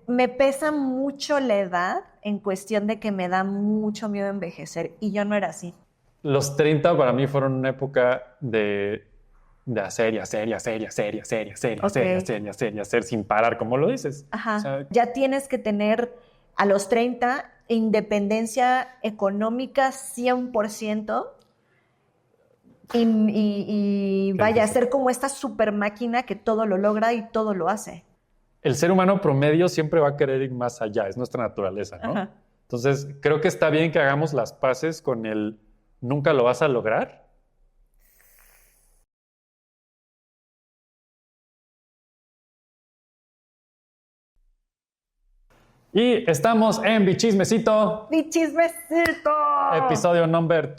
me pesa mucho la edad en cuestión de que me da mucho miedo envejecer y yo no era así. Los 30 para mí fueron una época de hacer y hacer y hacer y hacer y hacer y hacer y hacer y Ok. hacer y hacer y hacer sin parar, como lo dices. Ajá. O sea, Ya tienes que tener a los 30 independencia económica 100% y qué vaya a difícil. ser como esta super máquina que todo lo logra y todo lo hace. El ser humano promedio siempre va a querer ir más allá, es nuestra naturaleza, ¿no? Ajá. Entonces, creo que está bien que hagamos las paces con el nunca lo vas a lograr. Y estamos en Bichismecito, ¡Mi chismecito! episodio number 2.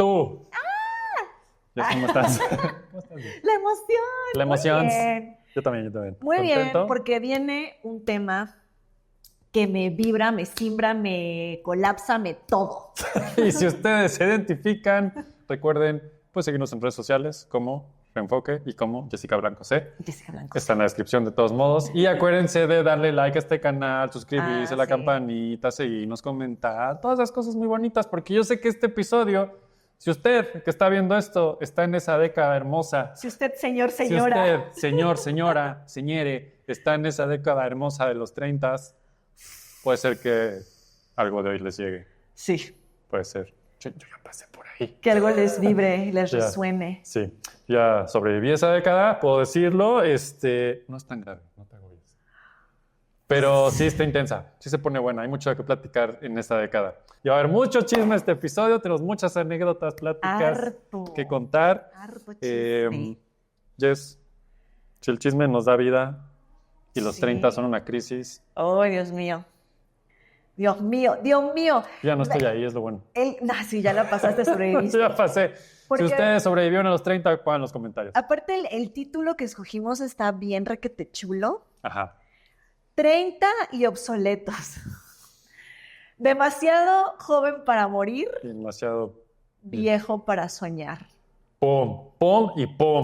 ¿Cómo estás? ¿Cómo estás? La emoción. La emoción. Muy bien. Yo también. Muy bien, ¿Contento? porque viene un tema que me vibra, me simbra, me colapsa, me todo. Y si ustedes se identifican, recuerden, pues seguirnos en redes sociales como Reenfoque y como Jessica Blanco C. Jessica Blanco. Está en la descripción de todos modos. Y acuérdense de darle like a este canal, suscribirse a la sí. campanita, seguirnos, comentar, todas esas cosas muy bonitas, porque yo sé que este episodio, si usted que está viendo esto está en esa década hermosa, Si usted, señor, si señora. usted, señor, señora, señere, está en esa década hermosa de los 30, puede ser que algo de hoy les llegue. Sí, Puede ser. Yo ya pasé por ahí. que algo les vibre, les Ya. resuene. Sí, ya sobreviví esa década, puedo decirlo. No es tan grave, no te agobies. Pero sí está intensa, sí se pone buena. Hay mucho que platicar en esta década. Y va a haber mucho chisme este episodio, tenemos muchas anécdotas, pláticas Harto. que contar. Harto chisme. Jess, si el chisme nos da vida y los Sí. 30 son una crisis, Oh, Dios mío. Dios mío, Dios mío. ya no estoy ahí, es lo bueno. Sí, ya la pasaste, sobreviviste. Ya pasé. Porque- Si ustedes sobrevivieron a los 30, pongan en los comentarios. Aparte, el título que escogimos está bien requete chulo. Ajá. 30 y obsoletos. Demasiado joven para morir, Demasiado. viejo para soñar. Pum, pum y pum.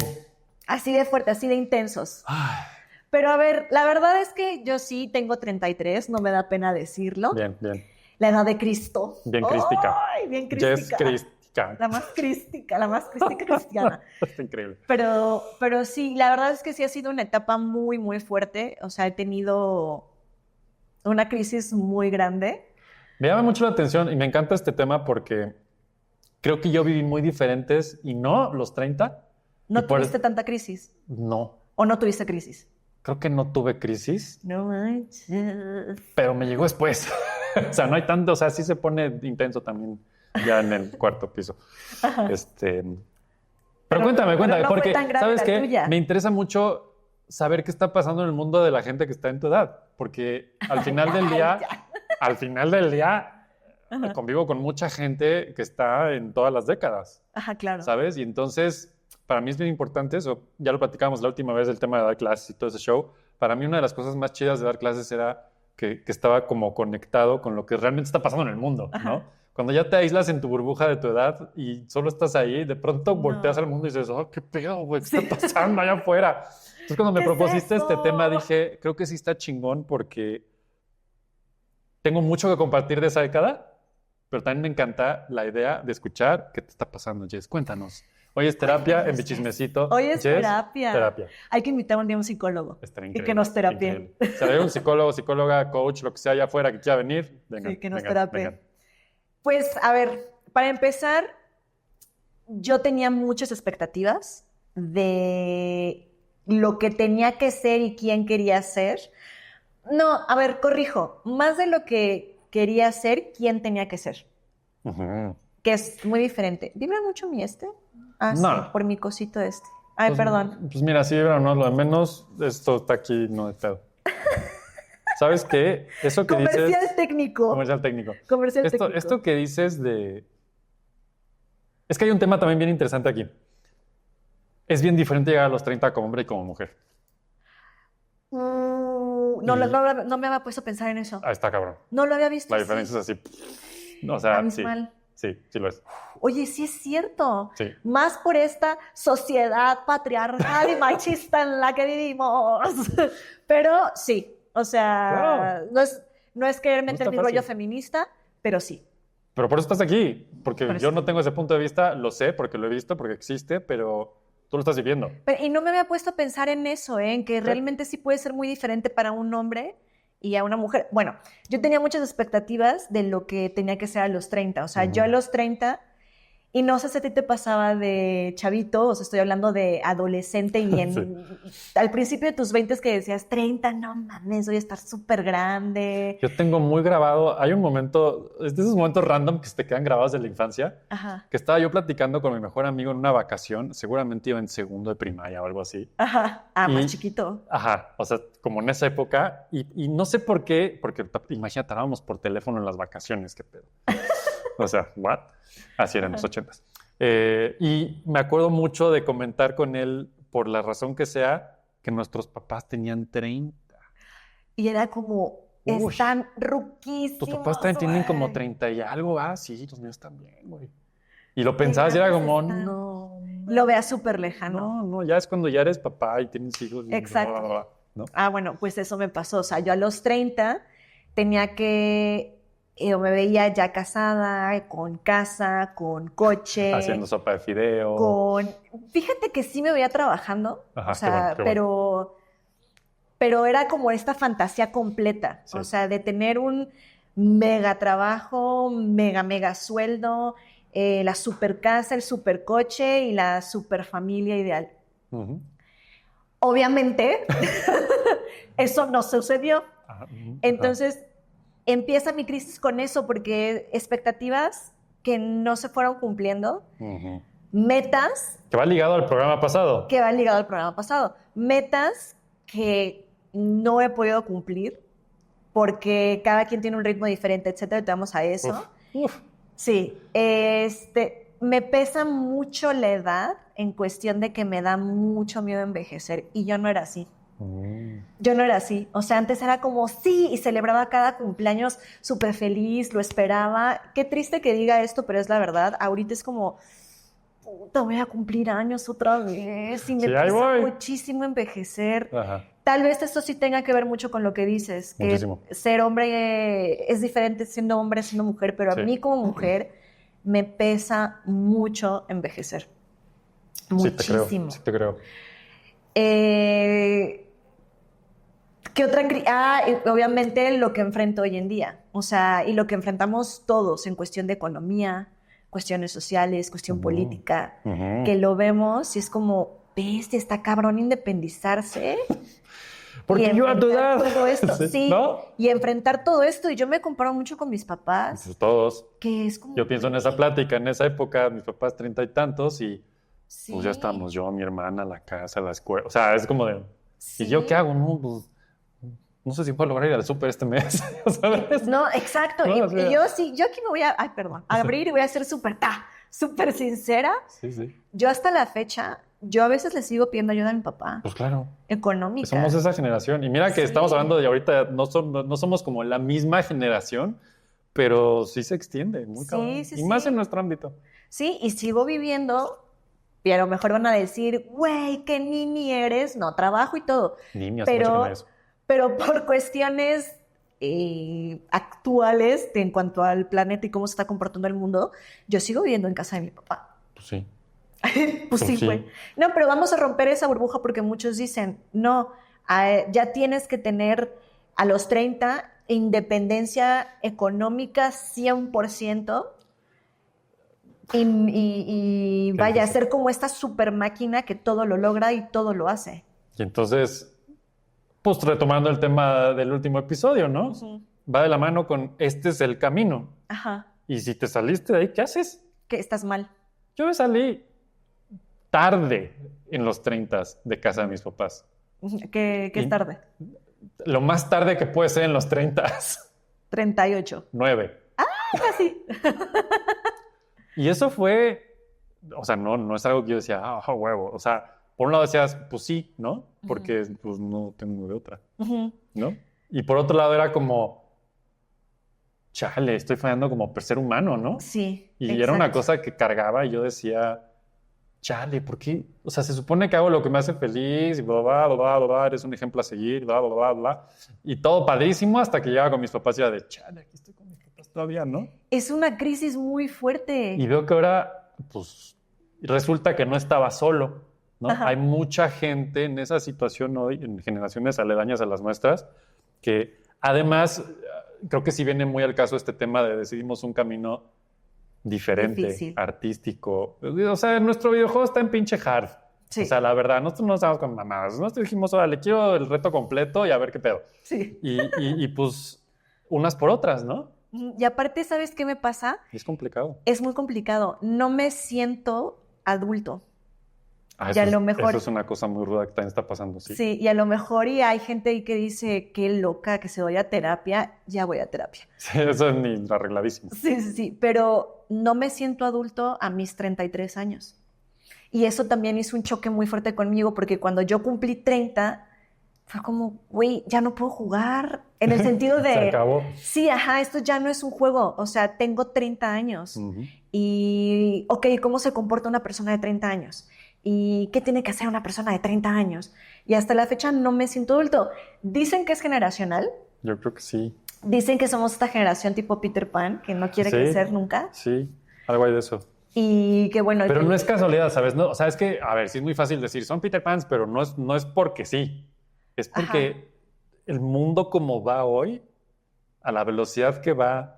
Así de fuerte, así de intensos. Ay, Pero a ver, la verdad es que yo sí tengo 33, no me da pena decirlo. bien, bien. La edad de Cristo. Bien crística. ¡Ay, bien Jess crística! crística. La más crística cristiana. Está increíble. Pero sí, la verdad es que sí ha sido una etapa muy, muy fuerte. O sea, he tenido una crisis muy grande. Me llama mucho la atención y me encanta este tema porque creo que yo viví muy diferentes y no los 30. ¿No Y por- tuviste tanta crisis? No, ¿O no tuviste crisis? creo que no tuve crisis, No manches. pero me llegó después. O sea, no hay tanto, o sea, sí se pone intenso también ya en el cuarto piso. Pero cuéntame, pero no fue porque, tan grave ¿sabes la qué? tuya. Me interesa mucho saber qué está pasando en el mundo de la gente que está en tu edad, porque al final del día, Ajá. convivo con mucha gente que está en todas las décadas, Ajá, claro. ¿sabes? Y entonces, para mí es bien importante eso. Ya lo platicábamos la última vez del tema de dar clases y todo ese show. Para mí una de las cosas más chidas de dar clases era que estaba como conectado con lo que realmente está pasando en el mundo, Ajá. ¿no? Cuando ya te aíslas en tu burbuja de tu edad y solo estás ahí, de pronto No. volteas al mundo y dices, oh, qué pedo, güey, ¿qué Sí. está pasando allá afuera? Entonces, cuando me ¿Qué es propusiste este eso? tema, dije, creo que sí está chingón porque tengo mucho que compartir de esa década, pero también me encanta la idea de escuchar qué te está pasando, Jess. Cuéntanos. Hoy es terapia Cuéntanos, en Jess. Bichismecito. Hoy es Jess, terapia. terapia. Hay que invitar un día a un psicólogo Estaría y increíble. que nos terapien. Increíble. Si hay un psicólogo, psicóloga, coach, lo que sea allá afuera que quiera venir, vengan. Sí, que nos vengan, terapien. vengan. Pues, a ver, para empezar, yo tenía muchas expectativas de lo que tenía que ser y quién quería ser. No, a ver, corrijo, más de lo que quería ser, quién tenía que ser, Ujú. que es muy diferente. ¿Vibra mucho mi este? Ah, No. sí, por mi cosito este. Ay, Pues, perdón. Pues mira, sí, pero no, lo de menos, esto está aquí, no de pedo. ¿Sabes qué? Eso que Comercial dices... técnico. Comercial técnico. Comercial técnico. Esto que dices de... Es que hay un tema también bien interesante aquí. Es bien diferente llegar a los 30 como hombre y como mujer. No, Y- no me había puesto a pensar en eso. Ah, está cabrón. No lo había visto La así. diferencia es así. O sea, sí. Abismal. Sí, sí lo es. Oye, sí es cierto. Sí. Más por esta sociedad patriarcal y machista en la que vivimos. Pero sí, o sea, Claro. no es, No es querer meter está mi fácil. rollo feminista, pero sí. Pero por eso estás aquí, porque Por yo eso. no tengo ese punto de vista, lo sé, porque lo he visto, porque existe, pero tú lo estás viviendo. Y no me había puesto a pensar en eso, en que realmente sí puede ser muy diferente para un hombre y a una mujer. Bueno, yo tenía muchas expectativas de lo que tenía que ser a los 30. O sea, yo a los 30, y no sé si a ti te pasaba de chavito, o sea, estoy hablando de adolescente y al principio de tus 20 que decías, 30, no mames, voy a estar súper grande. Yo tengo muy grabado, hay un momento, es de esos momentos random que se te quedan grabados de la infancia, Ajá, que estaba yo platicando con mi mejor amigo en una vacación, seguramente iba en segundo de primaria o algo así. ajá. Ah, Y- más chiquito. Ajá, o sea, como en esa época, y no sé por qué, porque imagínate, hablábamos por teléfono en las vacaciones, qué pedo. O sea, ¿what? Así era en los 80s. Y me acuerdo mucho de comentar con él, por la razón que sea, que nuestros papás tenían 30. Y era como, Uy. están ruquísimos. Tus papás también tienen como güey. 30 y algo. Ah, sí, los míos también, güey. Y lo pensabas y era grandes como, están. no. Lo veas súper lejano. No, ya es cuando ya eres papá y tienes hijos. Y Exacto. bla, bla, bla, ¿no? Ah, bueno, pues eso me pasó. O sea, yo a los 30 tenía que, me veía ya casada, con casa, con coche, Haciendo sopa de fideo. Fíjate que sí me veía trabajando, Ajá, o sea, qué bueno. pero era como esta fantasía completa, Sí. o sea, de tener un mega trabajo, mega sueldo, la super casa, el super coche y la super familia ideal. Ujú. Obviamente, eso no sucedió. Ajá, Entonces, empieza mi crisis con eso, porque expectativas que no se fueron cumpliendo, ujú. metas Que va ligado al programa pasado. que van ligado al programa pasado, metas que no he podido cumplir, porque cada quien tiene un ritmo diferente, etcétera, te vamos a eso. Uf. Sí, me pesa mucho la edad en cuestión de que me da mucho miedo envejecer, y yo no era así. Yo no era así. O sea, antes era como sí, y celebraba cada cumpleaños súper feliz, lo esperaba. Qué triste que diga esto, pero es la verdad. Ahorita es como, puta, voy a cumplir años otra vez y me Sí, ahí pesa voy. muchísimo envejecer. Ajá. Tal vez esto sí tenga que ver mucho con lo que dices, que Muchísimo. ser hombre es diferente siendo hombre, siendo mujer, pero Sí. a mí como mujer me pesa mucho envejecer. Muchísimo. Sí te creo. ¿Qué otra? Y obviamente lo que enfrento hoy en día, o sea, y lo que enfrentamos todos en cuestión de economía, cuestiones sociales, cuestión política, que lo vemos y es como, bestia, está cabrón independizarse. Porque yo a tu edad. Todo esto, sí, ¿No? y enfrentar todo esto, y yo me comparo mucho con mis papás, Pues todos. que es como... Yo pienso en esa plática, en esa época, mis papás 30 y tantos y Sí, pues ya estamos, yo, mi hermana, la casa, la escuela. O sea, es como de, sí. ¿y yo qué hago? No, pues, no sé si puedo lograr ir al súper este mes, ¿sabes? No, exacto. No, Y, o sea- y yo sí, yo aquí me voy a, ay, perdón, a abrir y voy a ser súper sincera. Sí, sí. Yo hasta la fecha, yo a veces le sigo pidiendo ayuda a mi papá, Pues claro. económica. Somos esa generación. Y mira que Sí. estamos hablando de ahorita, no somos como la misma generación, pero sí se extiende, muy Sí, cabrón. sí, Y más sí. en nuestro ámbito. Sí, y sigo viviendo, y a lo mejor van a decir, güey, qué nini eres. No, trabajo y todo. Niños, mucho que no Pero, es. pero por cuestiones actuales en cuanto al planeta y cómo se está comportando el mundo, yo sigo viviendo en casa de mi papá. Pues sí. Pues sí, sí. güey. No, pero vamos a romper esa burbuja porque muchos dicen, no, ya tienes que tener a los 30 independencia económica 100% y vaya a ser como esta super máquina que todo lo logra y todo lo hace. Y entonces, pues retomando el tema del último episodio, ¿no? Ujú. Va de la mano con este es el camino. Ajá, Y si te saliste de ahí, ¿qué haces? que estás mal. Yo me salí tarde en los 30 de casa de mis papás. Que es tarde. Lo más tarde que puede ser en los 30. 38. 9. Casi. Y eso fue, o sea, no es algo que yo decía, ah, huevo. O sea, por un lado decías, pues sí, ¿no? Porque pues no tengo de otra, Ujú. ¿no? Y por otro lado era como, chale, estoy fallando como ser humano, ¿no? Sí. Y era una exacto. cosa que cargaba y yo decía, chale, ¿por qué? O sea, se supone que hago lo que me hace feliz y bla, bla, bla, bla, bla, bla, eres un ejemplo a seguir, bla, bla, bla, bla. Y todo padrísimo hasta que llegaba con mis papás y era de, chale, aquí estoy con mis papás todavía, ¿no? Es una crisis muy fuerte. Y veo que ahora, pues, resulta que no estaba solo, ¿no? Ajá. Hay mucha gente en esa situación hoy, en generaciones aledañas a las nuestras, que además, creo que sí viene muy al caso este tema de decidimos un camino diferente, Difícil. artístico. O sea, nuestro videojuego está en pinche hard. Sí. O sea, la verdad, nosotros no estamos con mamadas. Nosotros dijimos, órale, quiero el reto completo y a ver qué pedo. Sí. Y pues, unas por otras, ¿no? Y aparte, ¿sabes qué me pasa? Y es complicado. Es muy complicado. No me siento adulto. Ah, Y a lo mejor- eso es una cosa muy ruda que también está pasando, sí. Sí, y a lo mejor y hay gente ahí que dice, qué loca que se vaya a terapia, ya voy a terapia. Sí, eso es ni arregladísimo. Sí, pero no me siento adulto a mis 33 años. Y eso también hizo un choque muy fuerte conmigo porque cuando yo cumplí 30, fue como, güey, ya no puedo jugar. En el sentido de... Se acabó. Sí, ajá, esto ya no es un juego. O sea, tengo 30 años. Ujú. Y, ok, ¿cómo se comporta una persona de 30 años? ¿Y qué tiene que hacer una persona de 30 años? Y hasta la fecha no me siento adulto. Dicen que es generacional. Yo creo que sí. Dicen que somos esta generación tipo Peter Pan, que no quiere Sí. crecer nunca. Sí, algo hay de eso. Y que bueno... Pero no es casualidad, ¿sabes? No, o sea, es que, a ver, sí es muy fácil decir, son Peter Pans, pero no es porque sí. Es porque el mundo como va hoy, a la velocidad que va,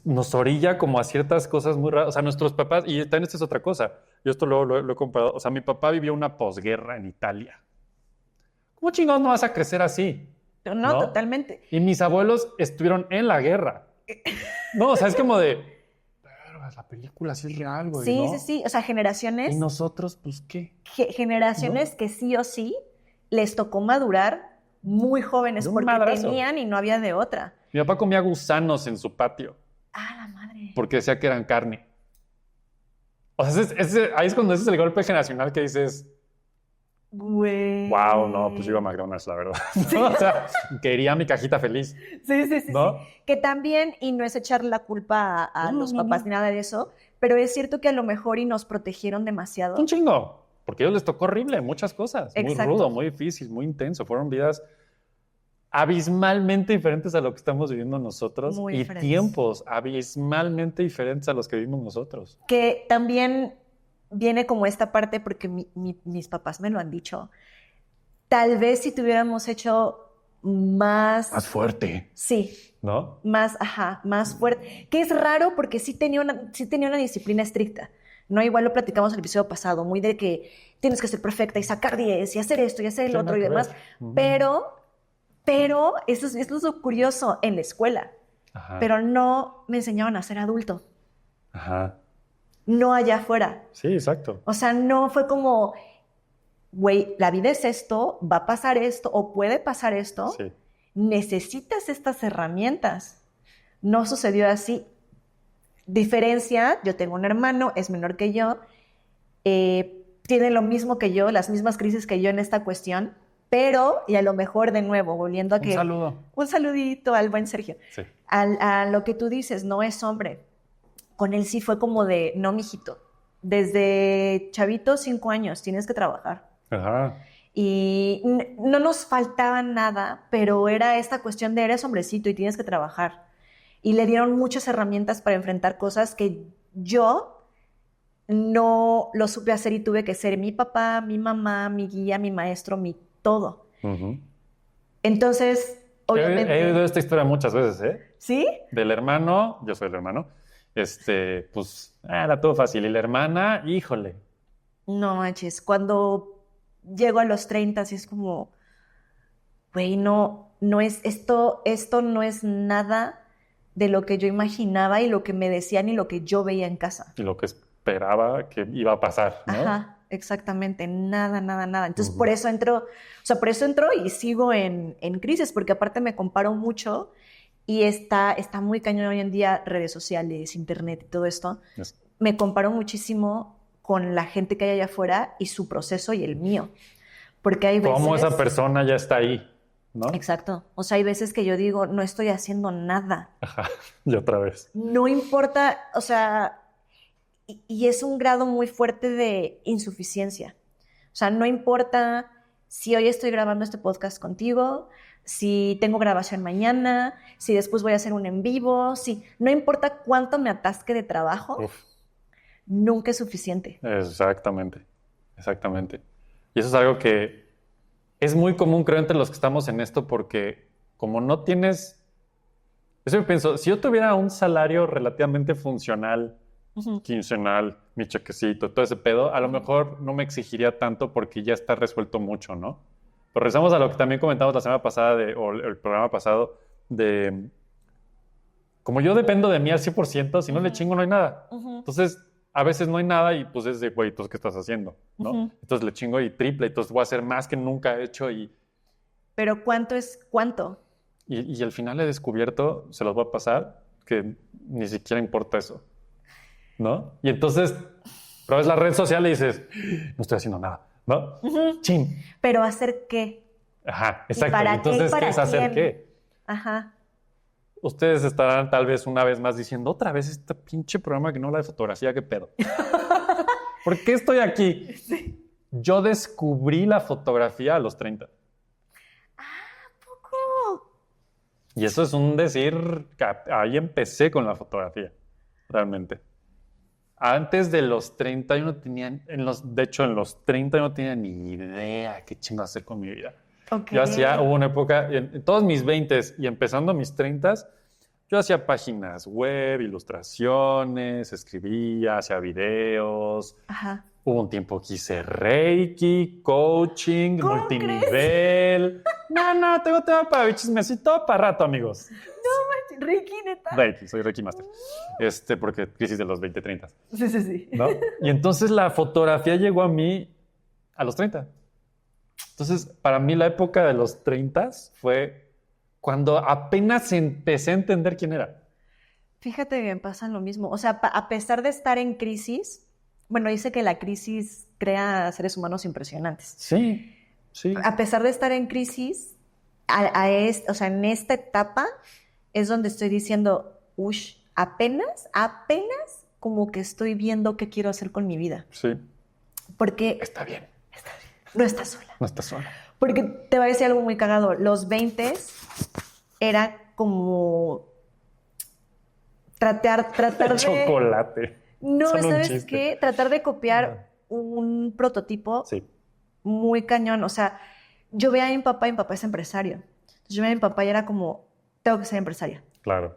nos orilla como a ciertas cosas muy raras. O sea, nuestros papás, y también esta es otra cosa, yo esto lo he comparado, o sea, mi papá vivió una posguerra en Italia. ¿Cómo chingados no vas a crecer así? No, totalmente. Y mis abuelos estuvieron en la guerra. No, o sea, es como de, "Verga, la película sí es real, güey, Sí, ¿no? sí. O sea, generaciones... Y nosotros, pues, ¿qué? Generaciones que sí o sí les tocó madurar muy jóvenes De un porque madrazo. tenían y no había de otra. Mi papá comía gusanos en su patio Ah, la madre. porque decía que eran carne. O sea, ahí es cuando ese es el golpe generacional que dices, Güey. wow, no, pues yo iba a McDonald's, la verdad. ¿No? O sea, quería mi cajita feliz, Sí. ¿no? Que también, y no es echarle la culpa a No, los no, papás no. ni nada de eso, pero es cierto que a lo mejor y nos protegieron demasiado. Un chingo. Porque a ellos les tocó horrible, muchas cosas. Exacto. Muy rudo, muy difícil, muy intenso. Fueron vidas abismalmente diferentes a lo que estamos viviendo nosotros Muy y diferentes. tiempos abismalmente diferentes a los que vivimos nosotros. Que también viene como esta parte, porque mis papás me lo han dicho. Tal vez si tuviéramos hecho más... Más fuerte, Sí, ¿no? más fuerte. Que es raro porque sí tenía una disciplina estricta. No, igual lo platicamos en el episodio pasado, muy de que tienes que ser perfecta y sacar 10 y hacer esto y hacer el Sí, otro y nada que demás. ver. Ujú. Pero eso es lo curioso en la escuela. Ajá. Pero no me enseñaban a ser adulto, Ajá. no allá afuera. Sí, exacto. O sea, no fue como, güey, la vida es esto, va a pasar esto o puede pasar esto. Sí. Necesitas estas herramientas. No sucedió así. Diferencia, yo tengo un hermano, es menor que yo, tiene lo mismo que yo, las mismas crisis que yo en esta cuestión, pero, y a lo mejor de nuevo, volviendo a que... Un saludo. Un saludito al buen Sergio. Sí. A lo que tú dices, no es hombre. Con él sí fue como de, no, mijito, desde chavito, 5 años, tienes que trabajar. Ajá. Y no nos faltaba nada, pero era esta cuestión de eres hombrecito y tienes que trabajar. Y le dieron muchas herramientas para enfrentar cosas que yo no lo supe hacer y tuve que ser mi papá, mi mamá, mi guía, mi maestro, mi todo. Ujú. Entonces, obviamente... He oído esta historia muchas veces, ¿eh? ¿Sí? Del hermano, yo soy el hermano, pues, era todo fácil. Y la hermana, híjole. No manches, cuando llego a los 30, sí es como, güey, no es esto no es nada de lo que yo imaginaba y lo que me decían y lo que yo veía en casa. Y lo que esperaba que iba a pasar, ¿no? Ajá, exactamente, nada. Entonces, Ujú. por eso entro y sigo en crisis, porque aparte me comparo mucho y está muy cañón hoy en día redes sociales, internet y todo esto. Es- Me comparo muchísimo con la gente que hay allá afuera y su proceso y el mío. Porque hay veces... Cómo esa persona ya está ahí, ¿no? Exacto. O sea, hay veces que yo digo, no estoy haciendo nada. Ajá. Y otra vez. No importa, o sea, y es un grado muy fuerte de insuficiencia. O sea, no importa si hoy estoy grabando este podcast contigo, si tengo grabación mañana, si después voy a hacer un en vivo, no importa cuánto me atasque de trabajo, Uf, nunca es suficiente. exactamente, exactamente. Y eso es algo que es muy común, creo, entre los que estamos en esto, porque como no tienes... Yo siempre pienso, si yo tuviera un salario relativamente funcional, quincenal, mi chequecito, todo ese pedo, a lo mejor no me exigiría tanto porque ya está resuelto mucho, ¿no? Pero regresamos a lo que también comentamos la semana pasada, o el programa pasado, de como yo dependo de mí al 100%, si no le chingo no hay nada. Entonces, a veces no hay nada y pues es de, güey, ¿entonces qué estás haciendo? ¿No? Entonces le chingo y triple, entonces voy a hacer más que nunca he hecho Pero ¿cuánto es cuánto? y al final he descubierto, se los voy a pasar, que ni siquiera importa eso, ¿no? Y entonces, pero ves la red social y dices, no estoy haciendo nada, ¿no? Chin. Pero ¿hacer qué? Ajá, ¿Y exacto. para qué? Entonces, ¿Para ¿qué es hacer quién? qué? Ajá. Ustedes estarán tal vez una vez más diciendo, otra vez este pinche programa que no habla de fotografía, ¿qué pedo? ¿Por qué estoy aquí? Sí. Yo descubrí la fotografía a los 30. ¿Poco? Y eso es un decir, que ahí empecé con la fotografía, realmente. Antes de los 30 yo no tenía, de hecho en los 30 yo no tenía ni idea qué chingo hacer con mi vida. Okay. Yo hacía, hubo una época, en todos mis 20s y empezando mis 30s, yo hacía páginas web, ilustraciones, escribía, hacía videos. Ajá. Hubo un tiempo que hice Reiki, coaching, ¿Cómo multinivel. No, tengo tema para chismecito para rato, amigos. Ricky, neta. Reiki, soy Reiki Master. Porque crisis de los 20, 30. Sí. ¿No? Y entonces la fotografía llegó a mí a los 30. Entonces, para mí la época de los 30 fue cuando apenas empecé a entender quién era. Fíjate que me pasa lo mismo. O sea, a pesar de estar en crisis, bueno, dice que la crisis crea seres humanos impresionantes. Sí. A pesar de estar en crisis, o sea, en esta etapa es donde estoy diciendo, ush, apenas como que estoy viendo qué quiero hacer con mi vida. Sí. Porque Está bien. no estás sola. No estás sola. Porque te voy a decir algo muy cagado. Los 20 era como tratar de... Chocolate. No, Son un ¿sabes chiste. qué? Tratar de copiar un prototipo Sí. muy cañón. O sea, yo veía a mi papá es empresario. Entonces yo veía a mi papá y era como, tengo que ser empresaria. Claro.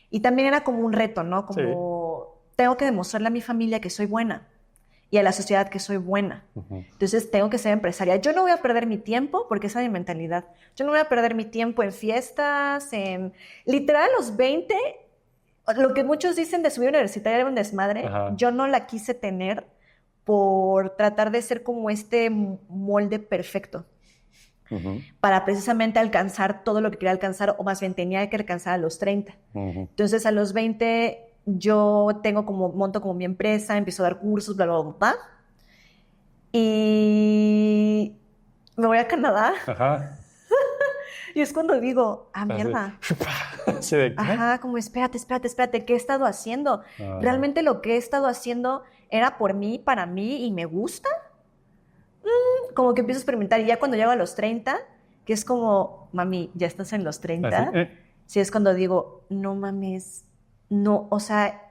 Y también era como un reto, ¿no? Como, tengo que demostrarle a mi familia que soy buena y a la sociedad que soy buena. Entonces tengo que ser empresaria. Yo no voy a perder mi tiempo, porque esa es mi mentalidad. Yo no voy a perder mi tiempo en fiestas, en... Literal, a los 20, lo que muchos dicen de su vida universitaria era un desmadre. Ajá. Yo no la quise tener por tratar de ser como este molde perfecto. Para precisamente alcanzar todo lo que quería alcanzar, o más bien tenía que alcanzar a los 30. Entonces a los 20 yo monto como mi empresa, empiezo a dar cursos, bla, bla, bla, bla. Y me voy a Canadá. Ajá. Y es cuando digo, mierda. ¿Sí de qué? Ajá, como espérate, ¿qué he estado haciendo? ¿Realmente lo que he estado haciendo era por mí, para mí y me gusta? Como que empiezo a experimentar. Y ya cuando llego a los 30, que es como, mami, ya estás en los 30. Sí, es cuando digo, no mames, no, o sea,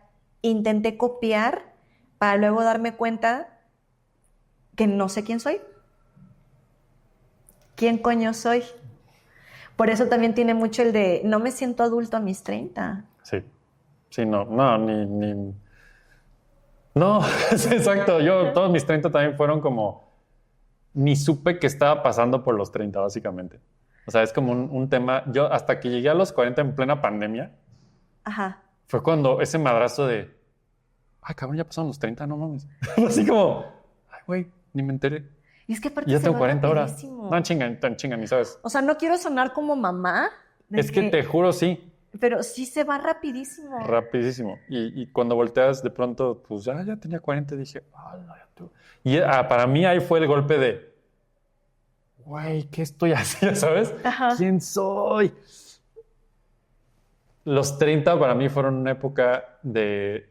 intenté copiar para luego darme cuenta que no sé quién soy. ¿Quién coño soy? Por eso también tiene mucho el de, no me siento adulto a mis 30. Sí, no, ni... No, exacto, todos mis 30 también fueron como, ni supe que estaba pasando por los 30, básicamente. O sea, es como un tema, yo hasta que llegué a los 40 en plena pandemia, Ajá. Fue cuando ese madrazo de, cabrón, ya pasaron los 30, no mames. Así como, güey, ni me enteré. Y es que aparte ya se tengo va 40 horas. rapidísimo. Tan chinga, ni sabes. O sea, no quiero sonar como mamá. Es que te juro, sí. Pero sí se va rapidísimo. Rapidísimo. Y cuando volteas de pronto, pues ya tenía 40 y dije, y para mí ahí fue el golpe de, güey, ¿qué estoy haciendo? ¿Sabes? Ajá. ¿Quién soy? Los 30 para mí fueron una época de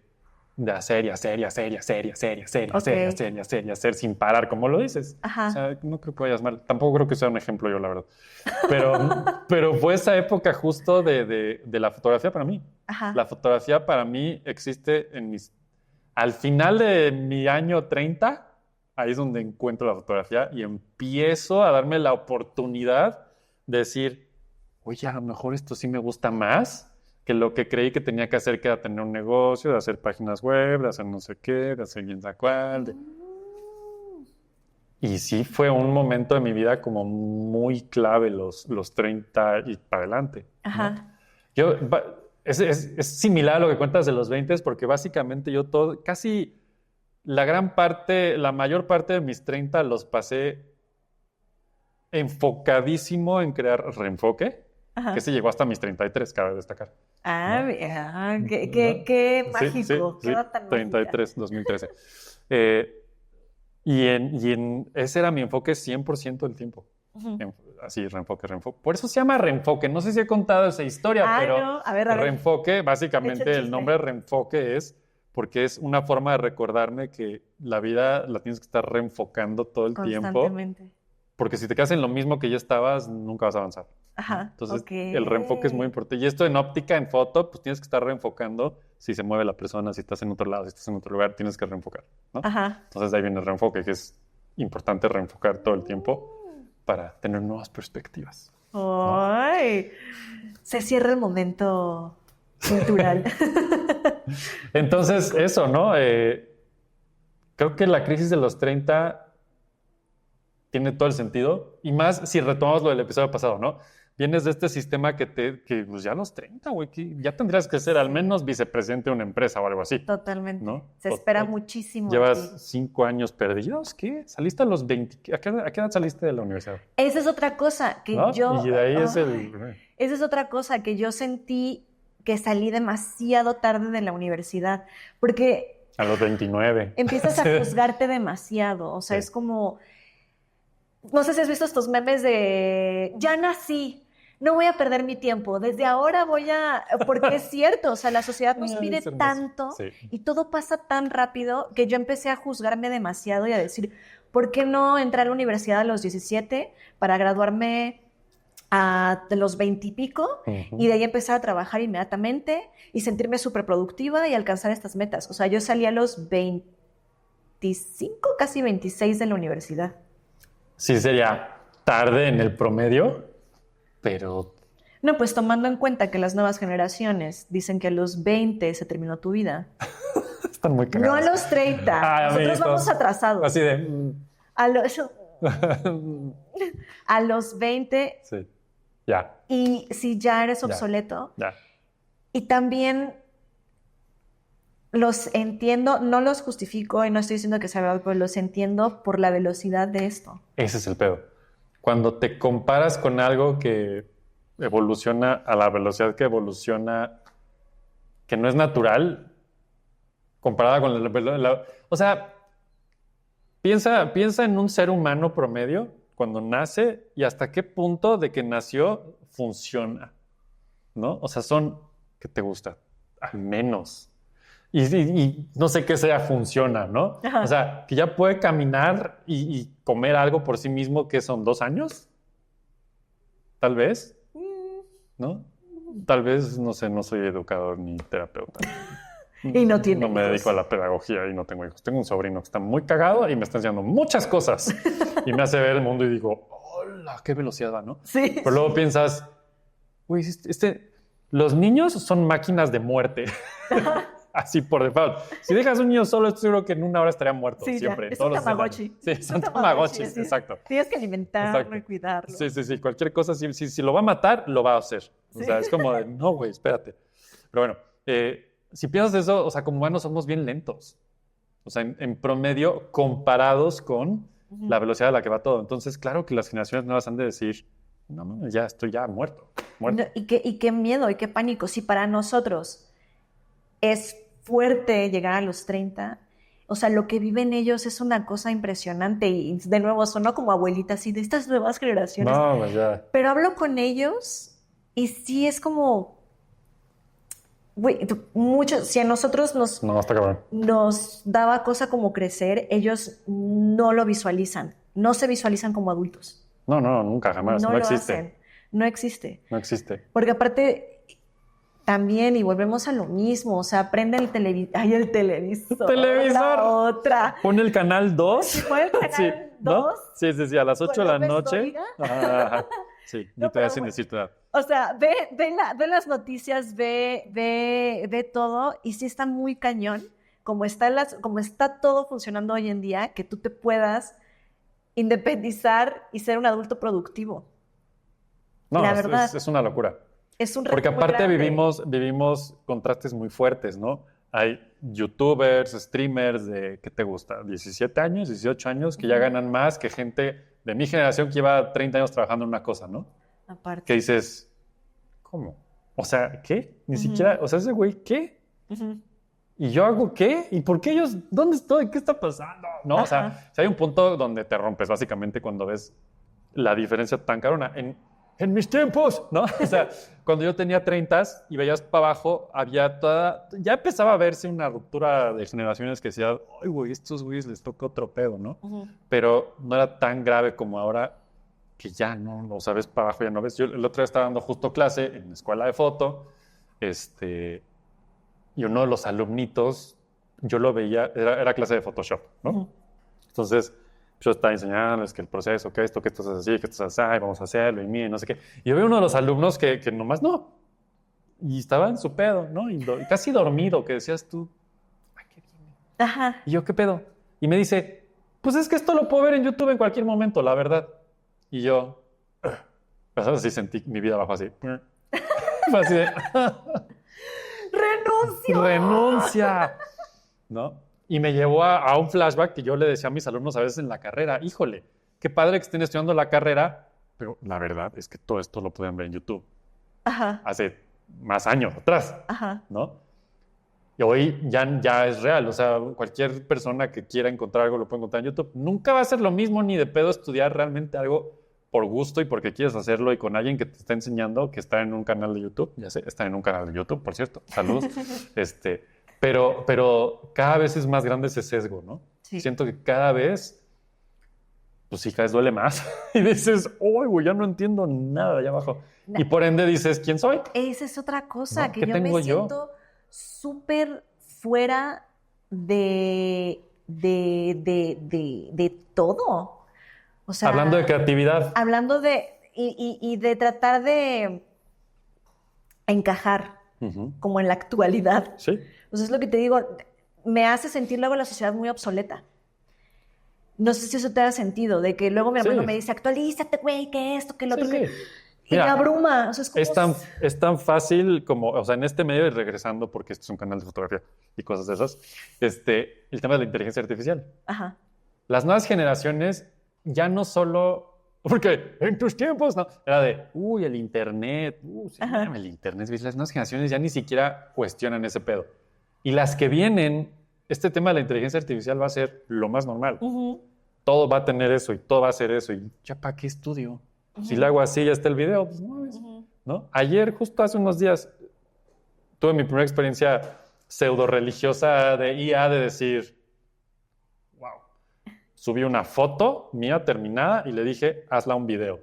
de hacer y hacer y hacer y hacer y hacer y hacer y Ok. hacer y hacer y hacer y hacer sin parar, como lo dices. Ajá. O sea, no creo que vayas mal. Tampoco creo que sea un ejemplo yo, la verdad. Pero fue esa época justo de la fotografía para mí. Ajá. La fotografía para mí existe al final de mi año 30, ahí es donde encuentro la fotografía y empiezo a darme la oportunidad de decir, oye, a lo mejor esto sí me gusta más que lo que creí que tenía que hacer, que era tener un negocio, de hacer páginas web, de hacer no sé qué, de hacer quién sabe cuál. Y sí fue un momento de mi vida como muy clave los 30 y para adelante, ¿no? Ajá. Es similar a lo que cuentas de los 20 porque básicamente yo casi la mayor parte de mis 30 los pasé enfocadísimo en crear Reenfoque, Ajá. que se llegó hasta mis 33, cabe destacar. Ah, ¿No? qué Sí, mágico, sí, qué sí, edad tan 33, 2013. Ese era mi enfoque 100% del tiempo. mágica. Así, reenfoque. Por eso se llama reenfoque. No sé si he contado esa historia, pero No. A ver. reenfoque, básicamente Echa el el chisme. nombre reenfoque es porque es una forma de recordarme que la vida la tienes que estar reenfocando todo el tiempo. Constantemente. Porque si te quedas en lo mismo que ya estabas, nunca vas a avanzar. Ajá. Entonces, Ok. el reenfoque es muy importante. Y esto en óptica, en foto, pues tienes que estar reenfocando si se mueve la persona, si estás en otro lado, si estás en otro lugar, tienes que reenfocar, ¿no? Ajá. Entonces, de ahí viene el reenfoque, que es importante reenfocar todo el tiempo para tener nuevas perspectivas. ¡Ay! Se cierra el momento cultural. Entonces, eso, ¿no? Creo que la crisis de los 30 tiene todo el sentido. Y más si retomamos lo del episodio pasado, ¿no? Vienes de este sistema que pues ya a los 30, güey, que ya tendrías que ser al menos vicepresidente de una empresa o algo así. Totalmente. ¿No? Se espera muchísimo. Llevas aquí. 5 años perdidos. ¿Qué? ¿Saliste a los 20? ¿A qué edad saliste de la universidad? Esa es otra cosa que ¿No? yo. Y de ahí es Esa es otra cosa que yo sentí que salí demasiado tarde de la universidad. Porque a los 29. empiezas a juzgarte demasiado. O sea, Sí. es como. No sé si has visto estos memes de. Ya nací. No voy a perder mi tiempo. Desde ahora voy a. Porque es cierto. O sea, la sociedad nos pide Es hermoso. tanto. Sí. Y todo pasa tan rápido que yo empecé a juzgarme demasiado y a decir, ¿por qué no entré a la universidad a los 17 para graduarme a los 20 y pico? Ujú. Y de ahí empezar a trabajar inmediatamente y sentirme súper productiva y alcanzar estas metas. O sea, yo salí a los 25, casi 26 de la universidad. Sí, sería tarde en el promedio, pero No, pues tomando en cuenta que las nuevas generaciones dicen que a los 20 se terminó tu vida. están muy No cagados. a los 30. Nosotros amiguitos. vamos atrasados. Así de... A los 20 sí, ya, y si ya eres Ya. obsoleto. ya. Y también los entiendo, no los justifico y no estoy diciendo que sea verdad, pero los entiendo por la velocidad de esto. Ese es el pedo. Cuando te comparas con algo que evoluciona a la velocidad que evoluciona, que no es natural, comparada con o sea, piensa en un ser humano promedio cuando nace y hasta qué punto de que nació funciona, ¿no? O sea, ¿qué te gusta? Al menos. Y no sé qué sea funciona, ¿no? Ajá. O sea, que ya puede caminar y comer algo por sí mismo, que son 2 años, tal vez, ¿no? Tal vez, no sé, no soy educador ni terapeuta. Y no tiene No me hijos. dedico a la pedagogía y no tengo hijos. Tengo un sobrino que está muy cagado y me está enseñando muchas cosas. Y me hace ver el mundo y digo, hola, qué velocidad va, ¿no? Sí. Pero luego piensas, uy, los niños son máquinas de muerte. Así por default. Si dejas un niño solo, estoy seguro que en 1 hora estaría muerto. Sí, siempre. ya. Es todos un los tamagotchi. escenarios. Sí, Es son un tamagotchis, sí. exacto. Tienes que alimentarlo Exacto. y cuidarlo. Sí. Cualquier cosa, si lo va a matar, lo va a hacer. O Sí. sea, es como de, no, güey, espérate. Pero bueno, si piensas eso, o sea, como humanos somos bien lentos. O sea, en promedio, comparados con la velocidad a la que va todo. Entonces, claro que las generaciones nuevas han de decir, no, ya estoy ya muerto. No, y qué miedo y qué pánico. Si para nosotros es fuerte llegar a los 30, o sea, lo que viven ellos es una cosa impresionante. Y de nuevo, sonó como abuelita así de estas nuevas generaciones. No, pues ya. Pero hablo con ellos y sí es como, Güey, si a nosotros No, está cabrón. nos daba cosa como crecer, ellos no lo visualizan, no se visualizan como adultos. No, nunca, jamás. No No lo existe. hacen, no existe. No existe. Porque aparte, también, y volvemos a lo mismo, o sea, prende el televisor. Ay, el televisor. ¡Televisor! La otra. Pone el canal 2. Si fue el canal Sí, ¿no? 2. Sí, a las 8 de la López noche. Dóriga. Ajá. Sí, No, yo te voy a pero sin bueno. decir tu edad. O sea, ve las noticias, ve todo, y sí está muy cañón, como está todo funcionando hoy en día, que tú te puedas independizar y ser un adulto productivo. No, La verdad. es una locura. Es un reto Porque muy aparte grande. vivimos contrastes muy fuertes, ¿no? Hay youtubers, streamers de, ¿qué te gusta? 17 años, 18 años, que ya ganan más que gente de mi generación que lleva 30 años trabajando en una cosa, ¿no? Aparte. Que dices, ¿cómo? O sea, ¿qué? Ni siquiera, o sea, ese güey, ¿qué? Ujú. ¿Y yo hago qué? ¿Y por qué ellos? ¿Dónde estoy? ¿Qué está pasando? No, o sea, Ajá. si hay un punto donde te rompes básicamente cuando ves la diferencia tan cabrona. En mis tiempos, ¿no? O sea, cuando yo tenía 30 y veías para abajo, ya empezaba a verse una ruptura de generaciones que decía, ay, güey, estos güeyes les toca otro pedo, ¿no? Ujú. Pero no era tan grave como ahora, que ya no, o sea, ves para abajo, ya no ves. Yo el otro día estaba dando justo clase en la escuela de foto, y uno de los alumnitos, yo lo veía, era clase de Photoshop, ¿no? Ujú. Entonces, yo estaba enseñándoles que el proceso, que esto es así, que esto es así, vamos a hacerlo, y miren, no sé qué. Y yo veo uno de los alumnos que nomás no. Y estaba en su pedo, ¿no? Y casi dormido, que decías tú, ¿a qué viene? Ajá. Y yo, ¿qué pedo? Y me dice, pues es que esto lo puedo ver en YouTube en cualquier momento, la verdad. Y yo, pues así sentí mi vida abajo así. Fue así de, ¡Renuncio! renuncia, ¿no? Y me llevó a un flashback que yo le decía a mis alumnos a veces en la carrera, híjole, qué padre que estén estudiando la carrera, pero la verdad es que todo esto lo pueden ver en YouTube Ajá. hace más años atrás, Ajá. ¿no? Y hoy ya es real, o sea, cualquier persona que quiera encontrar algo lo puede encontrar en YouTube. Nunca va a ser lo mismo ni de pedo estudiar realmente algo por gusto y porque quieres hacerlo y con alguien que te está enseñando, que está en un canal de YouTube, ya sé, está en un canal de YouTube, por cierto, saludos, pero cada vez es más grande ese sesgo, ¿no? Sí. Siento que cada vez, pues sí, cada vez duele más y dices, oh, güey, ya no entiendo nada de allá abajo. Y por ende dices, ¿quién soy? Esa es otra cosa, ¿No? que ¿Qué yo tengo me yo? siento súper fuera de todo. O sea, Hablando de creatividad. hablando y de tratar de encajar Ujú. como en la actualidad. Sí. Pues es lo que te digo, me hace sentir luego la sociedad muy obsoleta. No sé si eso te da sentido, de que luego mi hermano Sí. me dice, actualízate, güey, que esto, que lo otro, Sí, que... sí. Y me Mira, abruma. O sea, es como... es tan fácil como, o sea, en este medio, y regresando, porque este es un canal de fotografía y cosas de esas, el tema de la inteligencia artificial. Ajá. Las nuevas generaciones ya no solo, porque en tus tiempos, no, era de, uy, el internet, sí, Ajá. el internet, ¿ves? Las nuevas generaciones ya ni siquiera cuestionan ese pedo. Y las que vienen, este tema de la inteligencia artificial va a ser lo más normal. Ujú. Todo va a tener eso y todo va a ser eso. Y ya, ¿para qué estudio? Si lo hago así, ya está el video, pues no, Ujú. ¿no? Ayer, justo hace unos días, tuve mi primera experiencia pseudo religiosa de IA, de decir, wow, subí una foto mía terminada y le dije, hazla un video.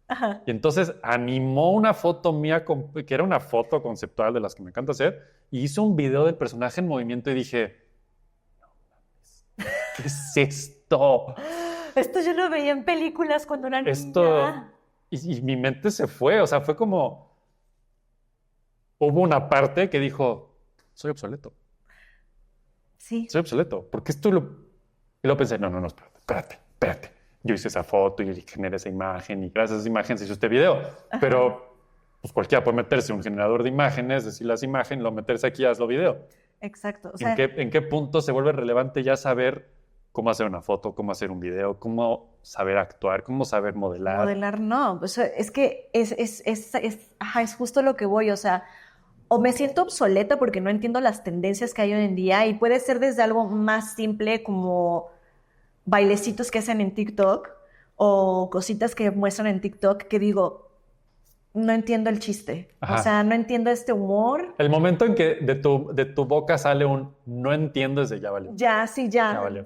Ajá. Y entonces animó una foto mía, que era una foto conceptual de las que me encanta hacer, y hizo un video del personaje en movimiento y dije, no mames, ¿qué es esto? Esto yo lo veía en películas cuando era Esto... niña. Y mi mente se fue, o sea, fue como... Hubo una parte que dijo, soy obsoleto, Sí. soy obsoleto, porque esto lo... Y luego pensé, no, espérate. Yo hice esa foto y generé esa imagen y gracias a esa imagen se hizo este video. Ajá. Pero pues cualquiera puede meterse un generador de imágenes, decir las imágenes, lo meterse aquí y hazlo video. Exacto. O sea, ¿En qué punto se vuelve relevante ya saber cómo hacer una foto, cómo hacer un video, cómo saber actuar, cómo saber modelar? modelar no. O sea, es que ajá, es justo lo que voy. O sea, o me siento obsoleta porque no entiendo las tendencias que hay hoy en día y puede ser desde algo más simple como bailecitos que hacen en TikTok o cositas que muestran en TikTok que digo, no entiendo el chiste. Ajá. O sea, no entiendo este humor. El momento en que de tu boca sale un no entiendo es de ya valió. Ya, sí, ya. Ya valió.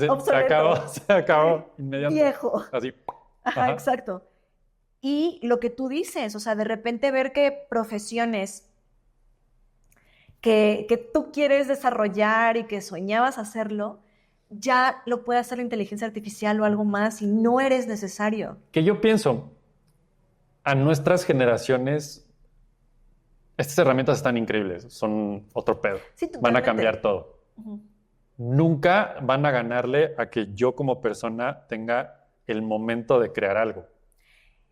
Obsoleto. Se acabó inmediatamente. Viejo. Así. Ajá, Ajá. exacto. Y lo que tú dices, o sea, de repente ver que profesiones que tú quieres desarrollar y que soñabas hacerlo, ya lo puede hacer la inteligencia artificial o algo más y no eres necesario. Que yo pienso, a nuestras generaciones, estas herramientas están increíbles, son otro pedo. Sí, Van a totalmente. cambiar todo. Ujú. Nunca van a ganarle a que yo como persona tenga el momento de crear algo,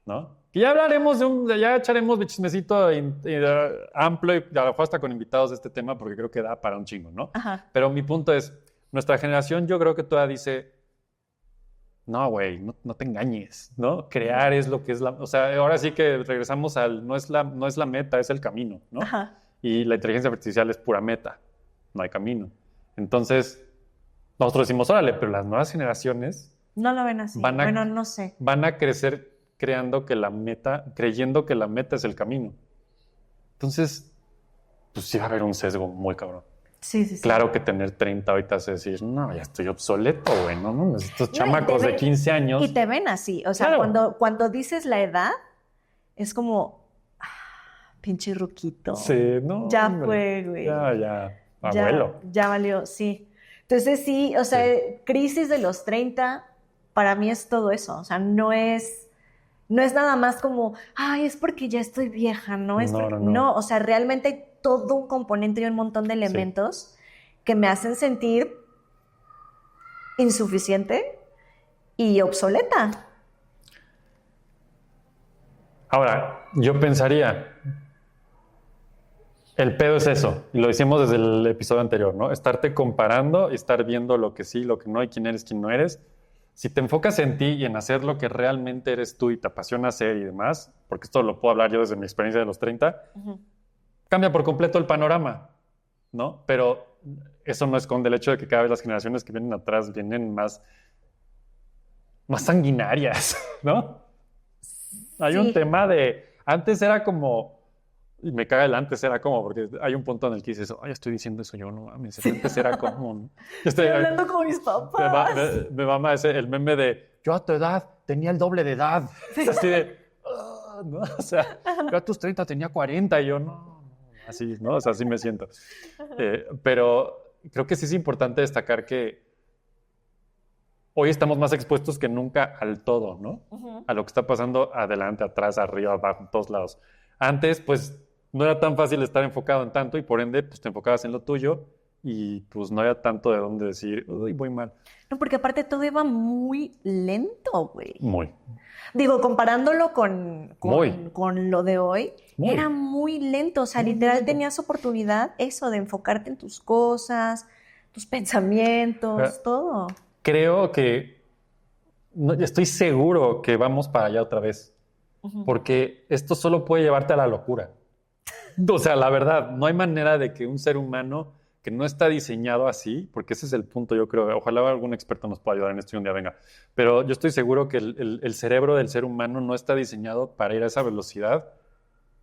¿no? Que ya hablaremos ya echaremos chismecito amplio y a lo mejor hasta con invitados de este tema porque creo que da para un chingo, ¿no? Ajá. Pero mi punto es, nuestra generación yo creo que todavía dice, no, güey, no te engañes, ¿no? Crear es lo que es o sea, ahora sí que regresamos al, no es la meta, es el camino, ¿no? Ajá. Y la inteligencia artificial es pura meta, no hay camino. Entonces, nosotros decimos, órale, pero las nuevas generaciones No lo ven así. Bueno, no sé. van a crecer creyendo que la meta es el camino. Entonces, pues sí va a haber un sesgo muy cabrón. Sí, sí, sí. Claro que tener 30 ahorita es decir, no, ya estoy obsoleto, güey, no, estos No, chamacos de 15 años. Y te ven así. O sea, Claro. cuando dices la edad, es como, pinche ruquito. Sí, no, Ya hombre. fue, güey. Ya, abuelo. Ya valió, sí. Entonces sí, o sea, Sí. crisis de los 30, para mí es todo eso. O sea, no es nada más como, ay, es porque ya estoy vieja, ¿no? No. O sea, realmente hay todo un componente y un montón de elementos que me hacen sentir insuficiente y obsoleta. Ahora, yo pensaría, el pedo es eso, y lo decimos desde el episodio anterior, ¿no? Estarte comparando y estar viendo lo que sí, lo que no, y quién eres, quién no eres. Si te enfocas en ti y en hacer lo que realmente eres tú y te apasiona hacer y demás, porque esto lo puedo hablar yo desde mi experiencia de los 30, cambia por completo el panorama, ¿no? Pero eso no esconde el hecho de que cada vez las generaciones que vienen atrás vienen más sanguinarias, ¿no? Hay un tema de... Antes era como... Y me caga el antes era como, porque hay un punto en el que dices, ay, estoy diciendo eso yo, no mames. Antes era como... ¿no? Estoy hablando con mis papás. Me mama el meme de, yo a tu edad tenía el doble de edad. Sí. Así de... ¿no? O sea, yo a tus 30 tenía 40 y yo no. Así, ¿no? O sea, así me siento. Pero creo que sí es importante destacar que hoy estamos más expuestos que nunca al todo, ¿no? A lo que está pasando adelante, atrás, arriba, abajo, en todos lados. Antes, pues, no era tan fácil estar enfocado en tanto y por ende, pues, te enfocabas en lo tuyo y pues no había tanto de dónde decir, uy, voy mal. No, porque aparte todo iba muy lento, güey. Muy. Digo, comparándolo con lo de hoy, era muy lento. O sea, literal tenías oportunidad eso de enfocarte en tus cosas, tus pensamientos, todo. Creo que, estoy seguro que vamos para allá otra vez. Porque esto solo puede llevarte a la locura. O sea, la verdad, no hay manera de que un ser humano que no está diseñado así, porque ese es el punto, yo creo, ojalá algún experto nos pueda ayudar en esto y un día venga, pero yo estoy seguro que el cerebro del ser humano no está diseñado para ir a esa velocidad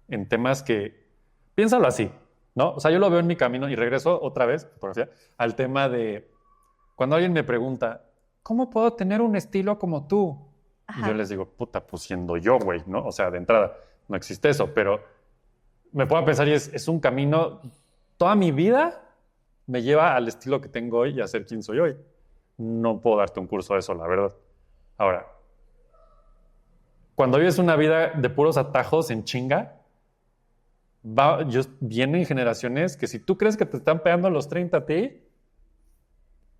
en temas que, piénsalo así, ¿no? O sea, yo lo veo en mi camino y regreso otra vez, al tema de cuando alguien me pregunta, ¿cómo puedo tener un estilo como tú? Ajá. Y yo les digo, puta, pues siendo yo, güey, ¿no? O sea, de entrada, no existe eso, pero me puedo pensar y es un camino, toda mi vida me lleva al estilo que tengo hoy y a ser quien soy hoy. No puedo darte un curso de eso, la verdad. Ahora, cuando vives una vida de puros atajos en chinga, vienen generaciones que si tú crees que te están pegando a los 30 a ti,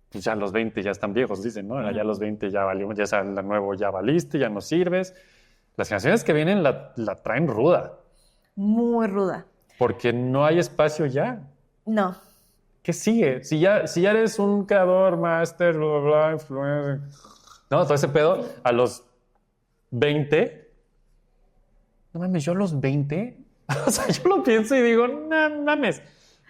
pues ya a los 20 ya están viejos, dicen, ¿no? Ya a los 20 ya valió, ya sea la nuevo, ya valiste, ya no sirves. Las generaciones que vienen la traen ruda. Muy ruda. Porque no hay espacio ya. No. ¿Qué sigue? Si ya eres un creador, máster, bla, bla, bla, influencer, no, todo ese pedo, a los 20, no mames, yo a los 20, o sea, yo lo pienso y digo, no mames,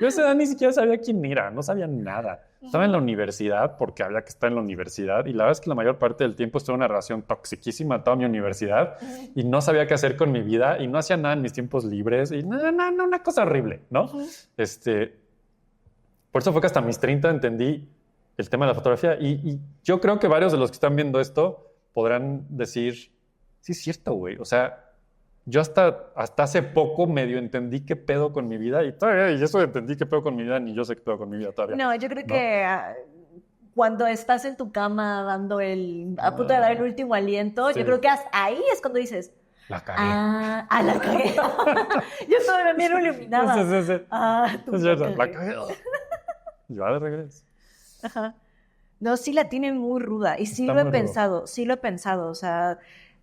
Yo a esa edad ni siquiera sabía quién era, no sabía nada. Estaba en la universidad porque había que estar en la universidad y la verdad es que la mayor parte del tiempo estuve en una relación toxiquísima toda mi universidad y no sabía qué hacer con mi vida y no hacía nada en mis tiempos libres y una cosa horrible, ¿no? Por eso fue que hasta mis 30 entendí el tema de la fotografía y yo creo que varios de los que están viendo esto podrán decir, sí es cierto, güey, o sea, yo hasta hace poco medio entendí qué pedo con mi vida y todavía, y eso de entendí qué pedo con mi vida, ni yo sé qué pedo con mi vida todavía. No, yo creo que cuando estás en tu cama a punto de dar el último aliento, sí. yo creo que ahí es cuando dices, la cagué. La cagué. Yo todavía no iluminaba. Sí. Tú Es cierto, la cagué. Yo de regreso. Ajá. No, sí la tienen muy ruda y sí Está lo he muy pensado, sí lo he pensado. O sea,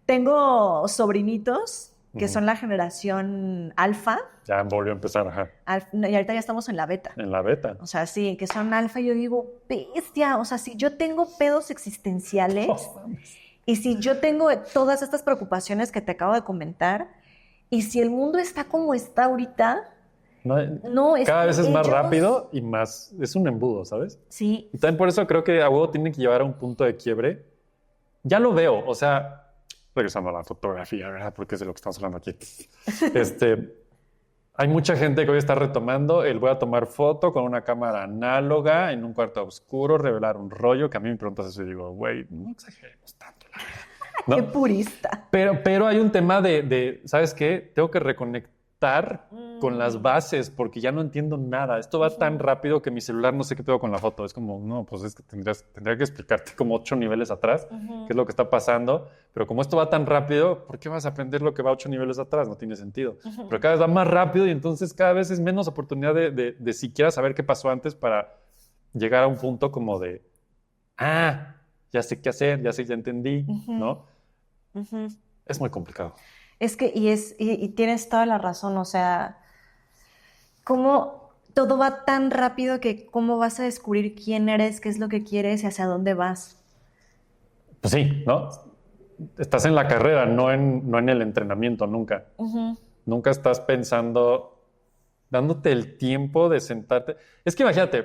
tengo sobrinitos que son la generación alfa. Ya volvió a empezar, ajá. Y ahorita ya estamos en la beta. En la beta. O sea, sí, que son alfa. Y yo digo, bestia. O sea, si yo tengo pedos existenciales y si yo tengo todas estas preocupaciones que te acabo de comentar, y si el mundo está como está ahorita, no es cada que vez es más rápido y más. Es un embudo, ¿sabes? Sí. Y también por eso creo que a huevo tienen que llevar a un punto de quiebre. Ya lo veo, o sea. Regresando a la fotografía, ¿verdad? Porque es de lo que estamos hablando aquí. Hay mucha gente que hoy está retomando voy a tomar foto con una cámara análoga en un cuarto oscuro, revelar un rollo, que a mí me preguntas eso y digo, güey, no exageremos tanto. ¿No? Qué purista. Pero hay un tema de, ¿sabes qué? Tengo que reconectar con las bases porque ya no entiendo nada. Esto va tan rápido que mi celular no sé qué pedo con la foto. Es como, no, pues es que tendría que explicarte como 8 niveles atrás qué es lo que está pasando. Pero como esto va tan rápido, ¿por qué vas a aprender lo que va 8 niveles atrás? No tiene sentido. Pero cada vez va más rápido y entonces cada vez es menos oportunidad de siquiera saber qué pasó antes para llegar a un punto como de, ya sé qué hacer, ya entendí, ¿no? Es muy complicado. Es que, y tienes toda la razón, o sea, cómo todo va tan rápido que cómo vas a descubrir quién eres, qué es lo que quieres y hacia dónde vas. Pues sí, ¿no? Estás en la carrera, no en el entrenamiento, nunca. Nunca estás pensando, dándote el tiempo de sentarte. Es que imagínate,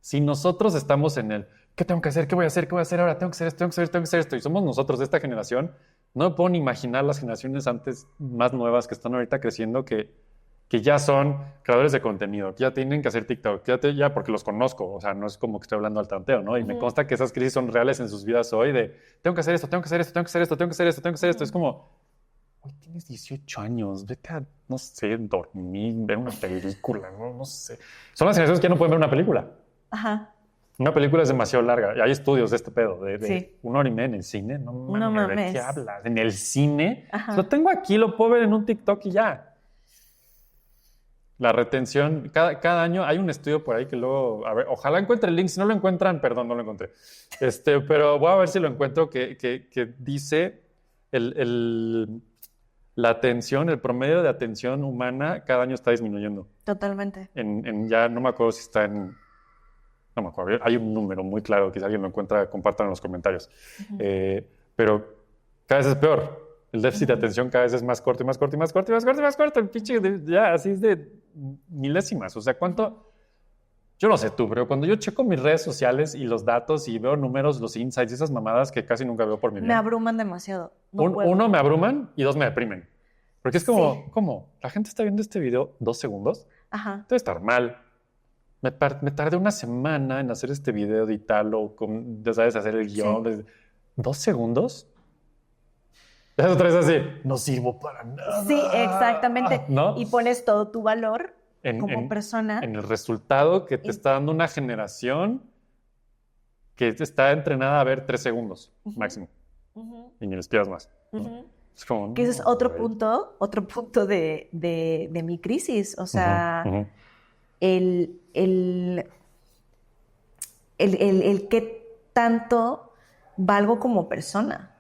si nosotros estamos en el, ¿qué tengo que hacer? ¿Qué voy a hacer? ¿Qué voy a hacer ahora? Tengo que hacer esto, tengo que hacer esto. Y somos nosotros de esta generación. No me puedo ni imaginar las generaciones antes más nuevas que están ahorita creciendo que ya son creadores de contenido, que ya tienen que hacer TikTok, ya porque los conozco, o sea, no es como que estoy hablando al tanteo, ¿no? Y me consta que esas crisis son reales en sus vidas hoy de, tengo que hacer esto, tengo que hacer esto, tengo que hacer esto, tengo que hacer esto, tengo que hacer esto. Es como, hoy tienes 18 años, vete a, no sé, dormir, ver una película, no sé. Son las generaciones que ya no pueden ver una película. Ajá. Una película es demasiado larga. Y hay estudios de este pedo, de Sí. 1 hora y media en el cine. No mames. ¿De qué hablas? En el cine. Lo tengo aquí, lo puedo ver en un TikTok y ya. La retención, cada año hay un estudio por ahí que luego, a ver, ojalá encuentre el link. Si no lo encuentran, perdón, no lo encontré. Pero voy a ver si lo encuentro que dice la atención, el promedio de atención humana cada año está disminuyendo. Totalmente. Ya no me acuerdo si está en... No me acuerdo, hay un número muy claro que si alguien lo encuentra, compartan en los comentarios. Pero cada vez es peor. El déficit de atención cada vez es más corto y más corto y más corto y más corto y más corto. El pinche, ya así es de milésimas. O sea, ¿cuánto? Yo no sé tú, pero cuando yo checo mis redes sociales y los datos y veo números, los insights y esas mamadas que casi nunca veo por mi vida. Me abruman demasiado. Uno, me abruman y 2, me deprimen. Porque es como, ¿cómo? ¿La gente está viendo este video 2 segundos? Ajá. Debe estar mal. Me tardé una semana en hacer este video, editarlo, ya sabes, hacer el guión. Sí. 2 segundos. Es otra vez así, no sirvo para nada. Sí, exactamente. ¿No? Y pones todo tu valor como persona. En el resultado que te está dando una generación que está entrenada a ver 3 segundos máximo. Y ni les pidas más. ¿No? Es como, que ese es otro punto de mi crisis. O sea, el qué tanto valgo como persona.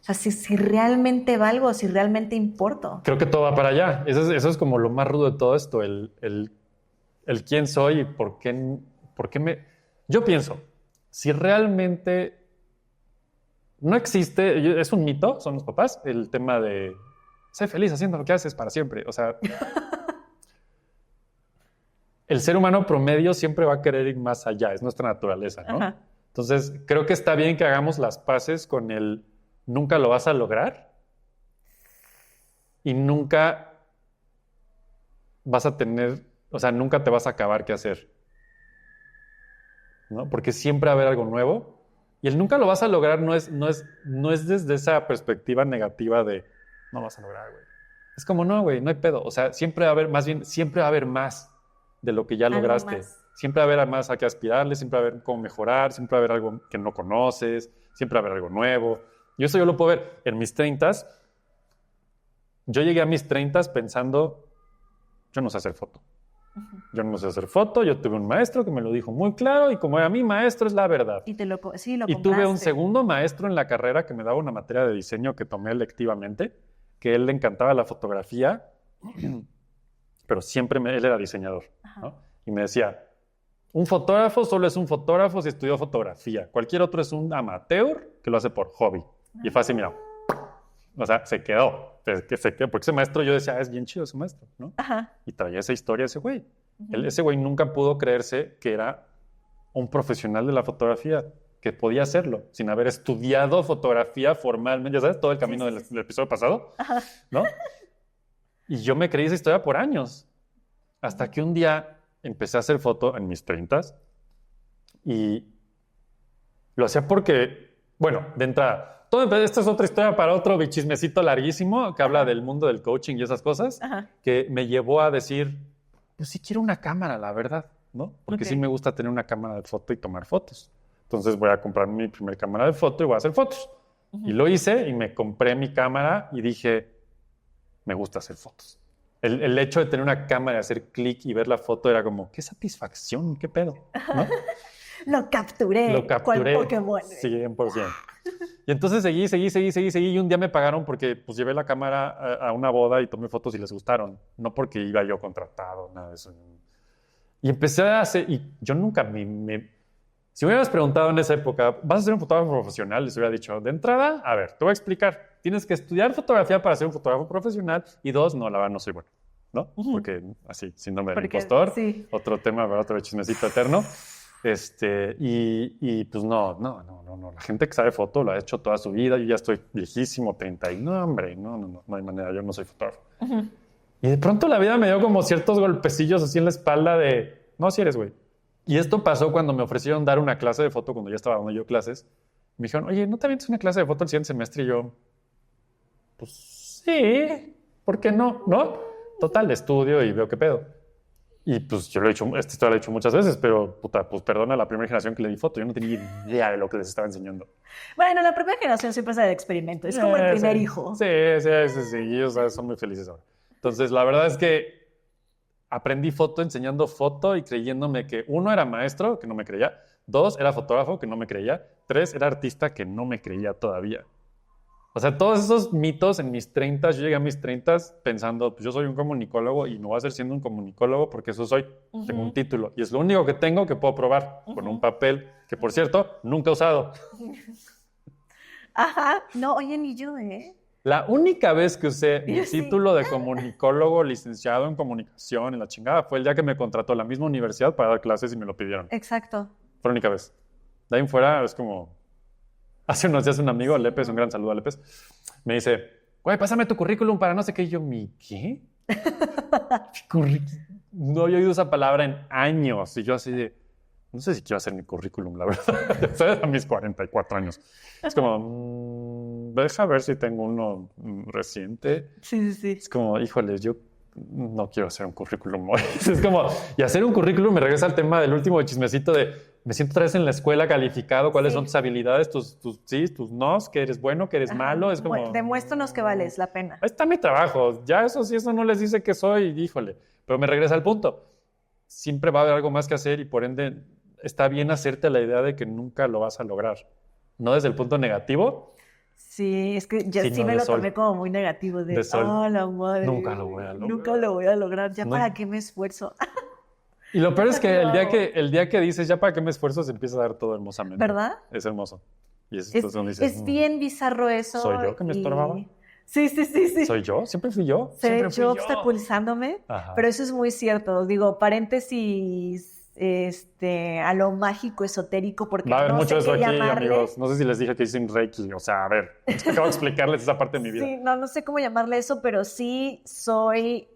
O sea, si realmente valgo, si realmente importo. Creo que todo va para allá. Eso es como lo más rudo de todo esto, el quién soy y por qué me... Yo pienso, si realmente no existe, es un mito, son los papás, el tema de sé feliz haciendo lo que haces para siempre. O sea, el ser humano promedio siempre va a querer ir más allá, es nuestra naturaleza, ¿no? Ajá. Entonces, creo que está bien que hagamos las paces con el nunca lo vas a lograr y nunca vas a tener, o sea, nunca te vas a acabar qué hacer, ¿no? Porque siempre va a haber algo nuevo y el nunca lo vas a lograr no es desde esa perspectiva negativa de no vas a lograr, güey. Es como, no, güey, no hay pedo. O sea, siempre va a haber, más bien, siempre va a haber más de lo que ya Algo lograste. más. Siempre va a haber más a qué aspirarle, siempre va a haber cómo mejorar, siempre va a haber algo que no conoces, siempre va a haber algo nuevo. Y eso yo lo puedo ver en mis 30s. Yo llegué a mis 30s pensando, yo no sé hacer foto. Yo no sé hacer foto, yo tuve un maestro que me lo dijo muy claro y como era mi maestro es la verdad. Y lo Y tuve un compraste. segundo maestro en la carrera que me daba una materia de diseño que tomé electivamente, que él le encantaba la fotografía, pero siempre él era diseñador, ¿no? Y me decía, un fotógrafo solo es un fotógrafo si estudió fotografía. Cualquier otro es un amateur que lo hace por hobby. Y fue así, mira, o sea, se quedó. Porque ese maestro yo decía, es bien chido ese maestro, ¿no? Ajá. Y traía esa historia ese güey. Ese güey nunca pudo creerse que era un profesional de la fotografía, que podía hacerlo sin haber estudiado fotografía formalmente. Ya sabes, todo el camino del episodio pasado, ¿no? Y yo me creí esa historia por años. Hasta que un día empecé a hacer foto en mis 30s y lo hacía porque, bueno, de entrada, esta es otra historia para otro chismecito larguísimo que habla del mundo del coaching y esas cosas, que me llevó a decir, pues sí quiero una cámara, la verdad, ¿no? Porque sí me gusta tener una cámara de foto y tomar fotos. Entonces voy a comprar mi primer cámara de foto y voy a hacer fotos. Y lo hice y me compré mi cámara y dije, me gusta hacer fotos. El hecho de tener una cámara, hacer clic y ver la foto era como, qué satisfacción, qué pedo, ¿no? Lo capturé. Lo capturé. ¿Cuál Pokémon? 100%. Y entonces seguí y un día me pagaron porque pues llevé la cámara a una boda y tomé fotos y les gustaron. No porque iba yo contratado, nada de eso. Y empecé a hacer, y yo nunca si me hubieras preguntado en esa época, ¿vas a ser un fotógrafo profesional? Les hubiera dicho, de entrada, a ver, te voy a explicar. Tienes que estudiar fotografía para ser un fotógrafo profesional. Y dos, no, la verdad no soy bueno, ¿no? Porque así, síndrome del impostor. Sí. Otro tema, otro chismecito eterno. Y pues no. La gente que sabe foto lo ha hecho toda su vida. Yo ya estoy viejísimo, 30 y no, hombre, no hay manera, yo no soy fotógrafo. Y de pronto la vida me dio como ciertos golpecillos así en la espalda de, no, si eres, güey. Y esto pasó cuando me ofrecieron dar una clase de foto cuando ya estaba dando yo clases. Me dijeron, oye, ¿no te avientas una clase de foto el siguiente semestre? Y yo, pues sí, ¿por qué no? ¿No? Total, estudio y veo qué pedo. Y pues yo lo he hecho, esta historia la he hecho muchas veces, pero puta, pues perdona a la primera generación que le di foto. Yo no tenía idea de lo que les estaba enseñando. Bueno, la primera generación siempre es el experimento. Es como el primer hijo. Sí. Y ellos son muy felices ahora. Entonces, la verdad es que aprendí foto enseñando foto y creyéndome que uno era maestro, que no me creía. Dos, era fotógrafo, que no me creía. Tres, era artista, que no me creía todavía. O sea, todos esos mitos en mis 30, yo llegué a mis 30 pensando, pues yo soy un comunicólogo y no voy a ser siendo un comunicólogo porque eso soy. Tengo un título y es lo único que tengo que puedo probar con un papel que, por cierto, nunca he usado. Ajá. No, oye, ni yo, ¿eh? La única vez que usé mi Sí. título de comunicólogo, licenciado en comunicación, en la chingada, fue el día que me contrató la misma universidad para dar clases y me lo pidieron. Exacto. Fue la única vez. De ahí en fuera es como... Hace unos días un amigo, Lepes, un gran saludo a Lepes, me dice, güey, pásame tu currículum para no sé qué. Y yo, ¿mi qué? No había oído esa palabra en años. Y yo así de, no sé si quiero hacer mi currículum, la verdad. A mis 44 años. Es como, deja ver si tengo uno reciente. Sí. Es como, híjoles, yo no quiero hacer un currículum hoy. Es como, y hacer un currículum me regresa al tema del último chismecito de, me siento otra vez en la escuela calificado, cuáles son tus habilidades, tus tus nos, que eres bueno, que eres malo. Es como, demuéstranos que vales la pena. Ahí está mi trabajo. Ya eso no les dice que soy, híjole. Pero me regresa al punto. Siempre va a haber algo más que hacer y por ende está bien hacerte la idea de que nunca lo vas a lograr. No desde el punto negativo. Sí, es que ya sí me lo tomé como muy negativo de la madre. Nunca lo voy a lograr. Nunca lo voy a lograr. Ya para qué me esfuerzo. Y lo peor es que el día que dices ya para qué me esfuerzo se empieza a dar todo hermosamente. ¿Verdad? Es hermoso. Y es bien bizarro eso. ¿Soy yo que me estorbaba? Sí, sí, sí, sí. ¿Soy yo? ¿Siempre fui yo? Seré Siempre fui yo yo. obstaculizándome, Ajá. pero eso es muy cierto. Digo, paréntesis, a lo mágico, esotérico, porque Va a haber no mucho sé eso qué aquí, llamarle. amigos. No sé si les dije que hice un Reiki. O sea, a ver, acabo de explicarles esa parte de mi vida. Sí, no sé cómo llamarle eso, pero sí soy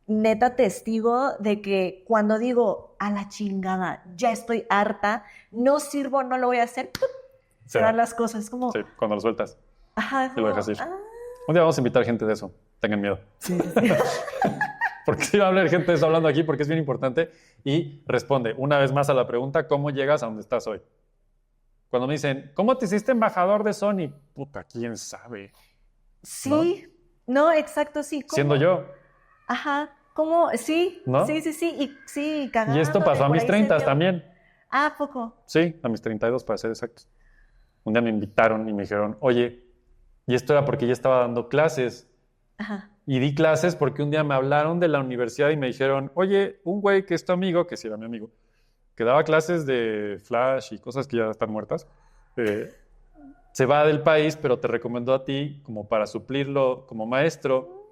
neta testigo de que cuando digo a la chingada, ya estoy harta, no sirvo, no lo voy a hacer, ¡pup! Se dan las cosas. Es como, Sí, cuando lo sueltas ajá, es y lo como, dejas ir. Un día vamos a invitar gente de eso. Tengan miedo. sí, sí, sí. Porque sí va a haber gente de eso hablando aquí porque es bien importante. Y responde una vez más a la pregunta, ¿cómo llegas a donde estás hoy? Cuando me dicen, ¿cómo te hiciste embajador de Sony? Puta, ¿quién sabe? Sí, no, exacto, sí. ¿Cómo? Siendo yo, Ajá, ¿cómo? Sí, ¿no? sí, sí, sí, y sí, Y cagándola, esto pasó a por mis ahí se 30 dio. también. Ah, poco. Sí, a mis 32 para ser exactos. Un día me invitaron y me dijeron, oye, y esto era porque ya estaba dando clases. Ajá. Y di clases porque un día me hablaron de la universidad y me dijeron, oye, un güey que es tu amigo, que sí era mi amigo, que daba clases de Flash y cosas que ya están muertas, se va del país, pero te recomendó a ti como para suplirlo como maestro.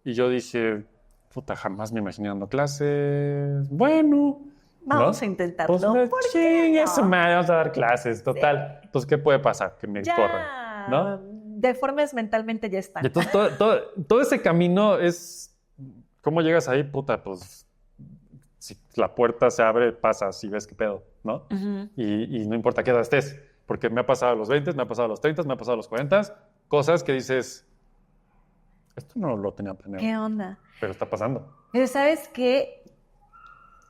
Y yo dije, puta, jamás me imaginé dando clases. Bueno, Vamos ¿no? a intentarlo. Pues, ¿Por qué chingue no? su madre, vamos a dar clases, total. Entonces, ¿qué puede pasar? Que me corran, Ya, ¿no? deformes mentalmente ya Y están. entonces todo ese camino es, ¿cómo llegas ahí? Puta, pues, si la puerta se abre, pasas y ves qué pedo, ¿no? Ujú. Y no importa qué edad estés, porque me ha pasado a los 20, me ha pasado a los 30, me ha pasado a los 40, cosas que dices, esto no lo tenía planeado, ¿Qué onda? pero está pasando. Pero ¿sabes qué?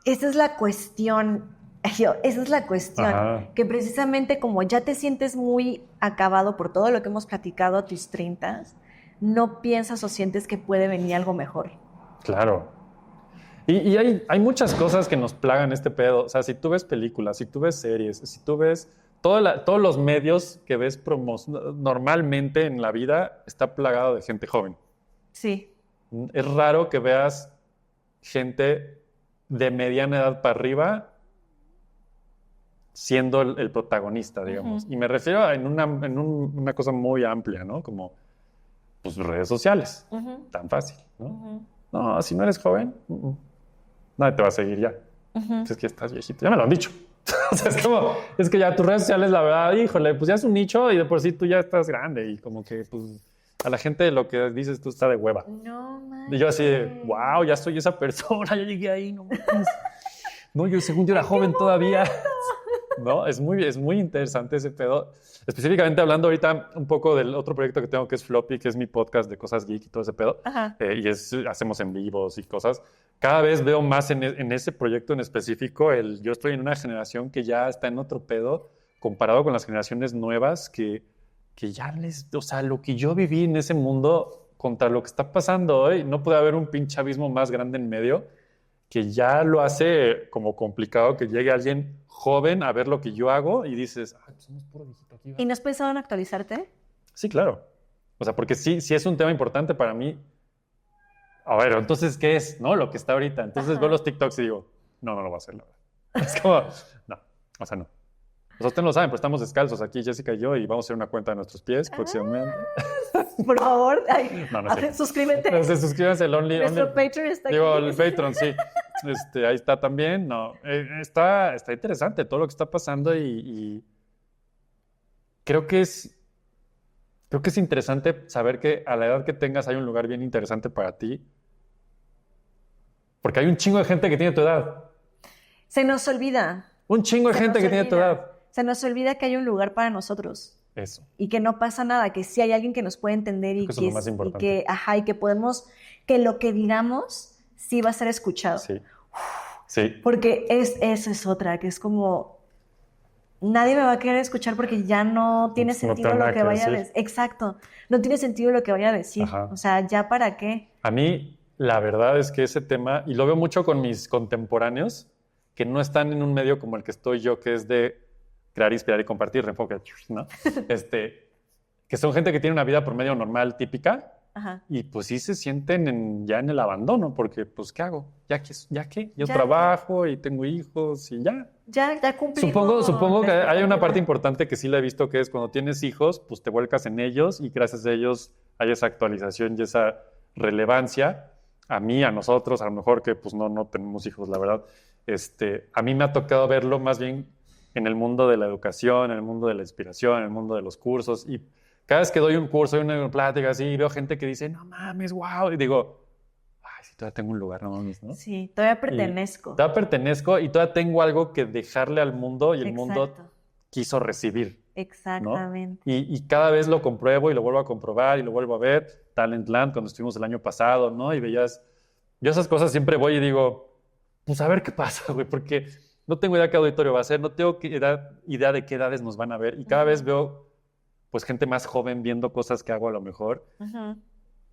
Esa es la cuestión, esa es la cuestión, Ajá. que precisamente como ya te sientes muy acabado por todo lo que hemos platicado a tus 30, no piensas o sientes que puede venir algo mejor. Claro. Y hay muchas cosas que nos plagan este pedo. O sea, si tú ves películas, si tú ves series, si tú ves todos los medios que ves normalmente en la vida, está plagado de gente joven. Sí. Es raro que veas gente de mediana edad para arriba siendo el protagonista, digamos. Ujú. Y me refiero a una cosa muy amplia, ¿no? Como pues, redes sociales. Ujú, Tan fácil, ¿no? ujú, No, si no eres joven, nadie te va a seguir ya. ujú. Es que estás viejito. Ya me lo han dicho. O sea, es que ya tus redes sociales, la verdad, híjole, pues ya es un nicho y de por sí tú ya estás grande y como que, pues, a la gente lo que dices tú está de hueva. No manches. Y yo así de, wow, ya soy esa persona, ya llegué ahí, no mames. No, yo según yo era joven todavía. No, es muy interesante ese pedo. Específicamente hablando ahorita un poco del otro proyecto que tengo que es Floppy, que es mi podcast de cosas geek y todo ese pedo. Ajá. Hacemos en vivos y cosas. Cada vez veo más en ese proyecto en específico. Yo estoy en una generación que ya está en otro pedo comparado con las generaciones nuevas que ya o sea, lo que yo viví en ese mundo contra lo que está pasando hoy, no puede haber un pinche abismo más grande en medio que ya lo hace como complicado que llegue alguien joven a ver lo que yo hago y dices, ay, pues somos puro viejito aquí. ¿Y no has pensado en actualizarte? Sí, claro. O sea, porque sí es un tema importante para mí. A ver, entonces, ¿qué es? ¿No? Lo que está ahorita. Entonces Ajá. veo los TikToks y digo, no lo voy a hacer, la verdad. Es como, no, o sea, no. O sea, ustedes lo saben, pero estamos descalzos aquí, Jessica y yo, y vamos a hacer una cuenta de nuestros pies próximamente. Por favor, ay, No, no sé. suscríbete. Entonces, suscríbanse al Nuestro Patreon está Digo, aquí. el Patreon, sí. Ahí está también. No, está interesante todo lo que está pasando y creo que es interesante saber que a la edad que tengas hay un lugar bien interesante para ti. Porque hay un chingo de gente que tiene tu edad. Se nos olvida. Un chingo de Se gente nos que tiene tu olvida. edad. Se nos olvida que hay un lugar para nosotros Eso. y que no pasa nada, que sí hay alguien que nos puede entender y Creo que eso es lo más importante. y que podemos, que lo que digamos sí va a ser escuchado. Sí. Sí. Porque esa es otra, que es como, nadie me va a querer escuchar porque ya no tiene No tengo sentido nada lo que que vaya a decir. decir. Exacto, no tiene sentido lo que vaya a decir. Ajá. O sea, ¿ya para qué? A mí, la verdad es que ese tema, y lo veo mucho con mis contemporáneos, que no están en un medio como el que estoy yo, que es de crear, inspirar y compartir, reenfoque, ¿no? Que son gente que tiene una vida promedio normal, típica, Ajá. Y pues sí se sienten ya en el abandono, porque pues ¿qué hago? ¿Ya qué? Yo Ya. trabajo y tengo hijos y ya. Ya cumplí Supongo con que la hay una parte expectativa. importante que sí la he visto, que es cuando tienes hijos, pues te vuelcas en ellos y gracias a ellos hay esa actualización y esa relevancia. A mí, a nosotros, a lo mejor que pues no tenemos hijos, la verdad. A mí me ha tocado verlo más bien en el mundo de la educación, en el mundo de la inspiración, en el mundo de los cursos. Y cada vez que doy un curso, doy una plática así, veo gente que dice, no mames, wow. Y digo, ay, sí, todavía tengo un lugar, no mames, ¿no? Sí, todavía Y pertenezco. todavía pertenezco y todavía tengo algo que dejarle al mundo y el mundo Exacto. quiso recibir, ¿no? Exactamente. Y cada vez lo compruebo y lo vuelvo a comprobar y lo vuelvo a ver. Talentland, cuando estuvimos el año pasado, ¿no? Y veías, yo esas cosas siempre voy y digo, pues a ver qué pasa, güey, porque no tengo idea qué auditorio va a ser, no tengo idea de qué edades nos van a ver y cada vez veo, pues, gente más joven viendo cosas que hago a lo mejor. Ujú.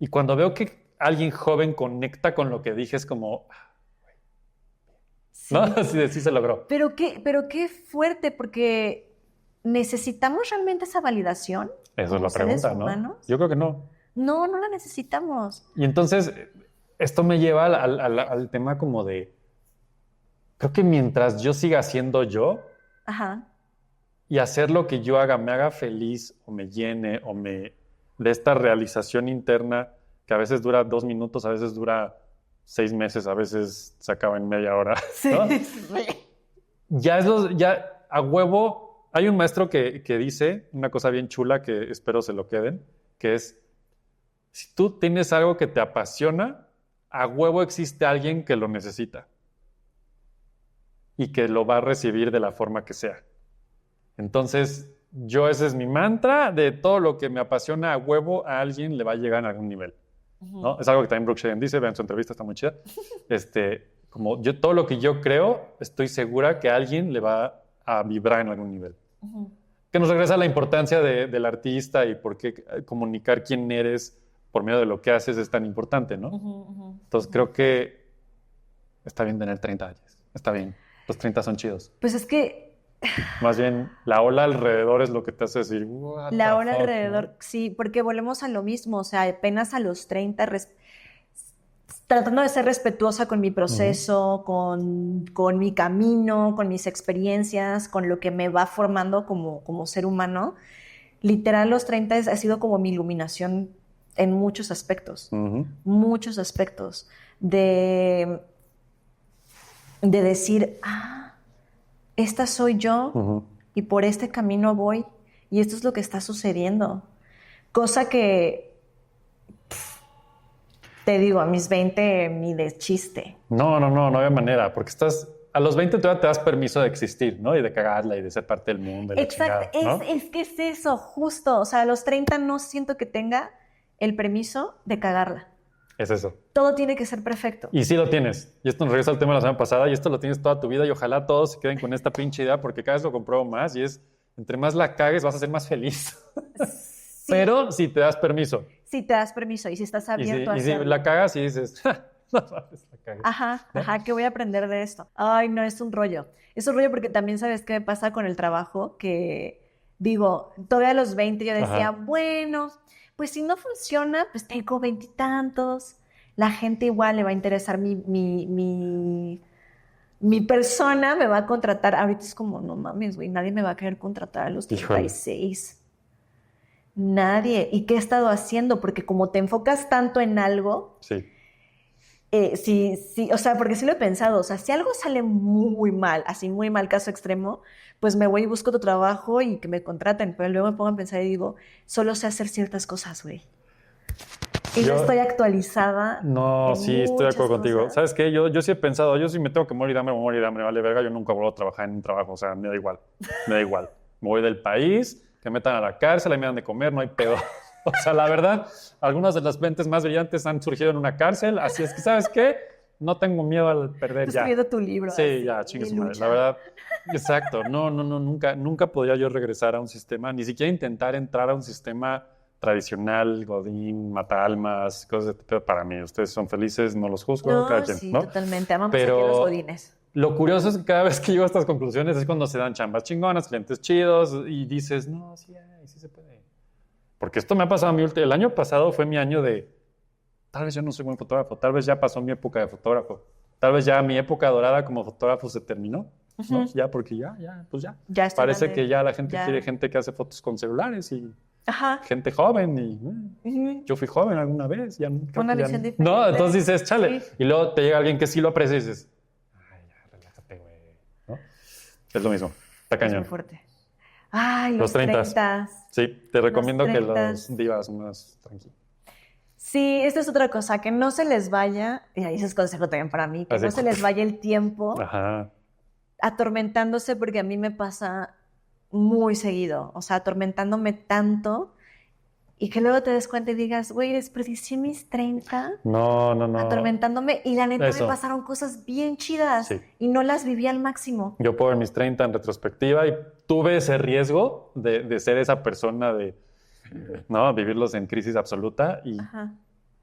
Y cuando veo que alguien joven conecta con lo que dije, es como, Sí. ¿no? Así de sí se logró. Pero qué fuerte, porque ¿necesitamos realmente esa validación Esa es como la seres pregunta, ¿no? humanos? Yo creo que no. No, no la necesitamos. Y entonces, esto me lleva al tema como de, creo que mientras yo siga siendo yo Ajá. y hacer lo que yo haga me haga feliz o me llene o me de esta realización interna que a veces dura 2 minutos, a veces dura 6 meses, a veces se acaba en media hora, Sí, ¿no? sí. Ya a huevo, hay un maestro que dice una cosa bien chula que espero se lo queden, que es, si tú tienes algo que te apasiona, a huevo existe alguien que lo necesita y que lo va a recibir de la forma que sea. Entonces, ese es mi mantra, de todo lo que me apasiona a huevo, a alguien le va a llegar a algún nivel, ¿no? Es algo que también Brooke Shields dice, vean su entrevista, está muy chida. Como yo, todo lo que yo creo, estoy segura que a alguien le va a vibrar en algún nivel. Ujú. Que nos regresa a la importancia del artista y por qué comunicar quién eres por medio de lo que haces es tan importante, ¿no? Entonces creo que está bien tener 30 años, está bien, los 30 son chidos. Pues es que Más bien, la ola alrededor es lo que te hace decir, what la the hora fuck, alrededor, ¿no? sí, porque volvemos a lo mismo, o sea, apenas a los 30, tratando de ser respetuosa con mi proceso, con mi camino, con mis experiencias, con lo que me va formando como ser humano. Literal, los 30 ha sido como mi iluminación en muchos aspectos, muchos aspectos, de decir, esta soy yo y por este camino voy y esto es lo que está sucediendo. Cosa que, te digo, a mis 20 ni de chiste. No había manera, porque a los 20 todavía te das permiso de existir, ¿no? Y de cagarla y de ser parte del mundo y la Exacto, chingada, ¿no? es que es eso, justo. O sea, a los 30 no siento que tenga el permiso de cagarla. Es eso. Todo tiene que ser perfecto. Y sí lo tienes. Y esto nos regresa al tema de la semana pasada, y esto lo tienes toda tu vida, y ojalá todos se queden con esta pinche idea, porque cada vez lo compruebo más, y es, entre más la cagues, vas a ser más feliz. Sí, Pero si te das permiso. si te das permiso y si estás abierto a Y si hacerlo. la cagas y dices, no mames, la cagué. Ajá, ¿qué voy a aprender de esto? Ay, no, es un rollo. Es un rollo porque también sabes qué me pasa con el trabajo, que digo, todavía a los 20 yo decía, bueno, pues si no funciona, pues tengo 20 y tantos. La gente igual le va a interesar mi persona, me va a contratar. Ahorita es como, no mames, güey, nadie me va a querer contratar a los 36. Nadie. ¿Y qué he estado haciendo? Porque como te enfocas tanto en algo, Sí. sí, o sea, porque sí lo he pensado, o sea, si algo sale muy mal, así muy mal, caso extremo, pues me voy y busco otro trabajo y que me contraten, pero luego me pongo a pensar y digo, solo sé hacer ciertas cosas, güey. Y yo estoy actualizada. No, sí, estoy de acuerdo contigo. Cosas. ¿Sabes qué? Yo sí he pensado, yo sí me tengo que morir de hambre, me voy a morir de hambre, vale verga, yo nunca vuelvo a trabajar en un trabajo, o sea, me da igual, me da igual. Me voy del país, que me metan a la cárcel, ahí me dan de comer, no hay pedo. O sea, la verdad, algunas de las mentes más brillantes han surgido en una cárcel, así es que, ¿sabes qué? No tengo miedo al perder ya. Escribiendo tu libro. Sí, así, ya, chingue su y madre. lucha. La verdad, exacto. No, nunca podría yo regresar a un sistema, ni siquiera intentar entrar a un sistema tradicional, godín, mata almas, cosas de este pedo. Para mí, ustedes son felices, no los juzgo, No, cada quien, sí, ¿no? totalmente. Amamos Pero aquí a los godines. lo curioso es que cada vez que llego a estas conclusiones es cuando se dan chambas chingonas, clientes chidos, y dices, no, sí hay, sí se puede. Porque esto me ha pasado a mí, el año pasado fue mi año de tal vez yo no soy buen fotógrafo, tal vez ya pasó mi época de fotógrafo, tal vez ya mi época dorada como fotógrafo se terminó, ¿no? Ya, porque pues ya. Ya estoy Parece grande. que ya la gente Ya. quiere gente que hace fotos con celulares y Ajá. gente joven y yo fui joven alguna vez. Ya, creo Una que ya visión no. diferente. No, entonces dices, chale. Sí. Y luego te llega alguien que sí lo aprecia y dices, ay, ya, relájate, güey, ¿no? Es lo mismo, está Es muy cañón. fuerte. Ay, Los los 30. 30. Sí, te recomiendo que 30. los vivas más tranquilos. Sí, esta es otra cosa, que no se les vaya, y ahí ese es consejo también para mí, que Así. no se les vaya el tiempo Ajá. atormentándose, porque a mí me pasa muy seguido, o sea, atormentándome tanto, y que luego te des cuenta y digas, güey, desperdicié mis 30 No. atormentándome, y la neta Eso. me pasaron cosas bien chidas, Sí. y no las viví al máximo. Yo puedo ver mis 30 en retrospectiva y tuve ese riesgo de ser esa persona ¿no? Vivirlos en crisis absoluta y Ajá.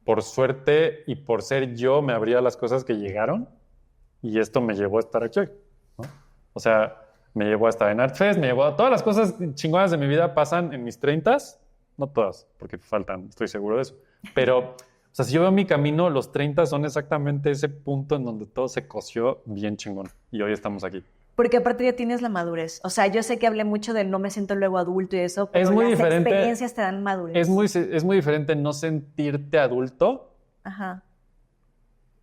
por suerte y por ser yo me abría las cosas que llegaron y esto me llevó a estar aquí hoy, ¿no? O sea, me llevó a estar en ArtFest, me llevó a todas las cosas chingonas de mi vida pasan en mis 30s, no todas, porque faltan, estoy seguro de eso, pero, o sea, si yo veo mi camino, los 30 son exactamente ese punto en donde todo se coció bien chingón y hoy estamos aquí. Porque aparte ya tienes la madurez. O sea, yo sé que hablé mucho de no me siento luego adulto y eso, pero Es muy las diferente. experiencias te dan madurez. Es muy diferente no sentirte adulto Ajá.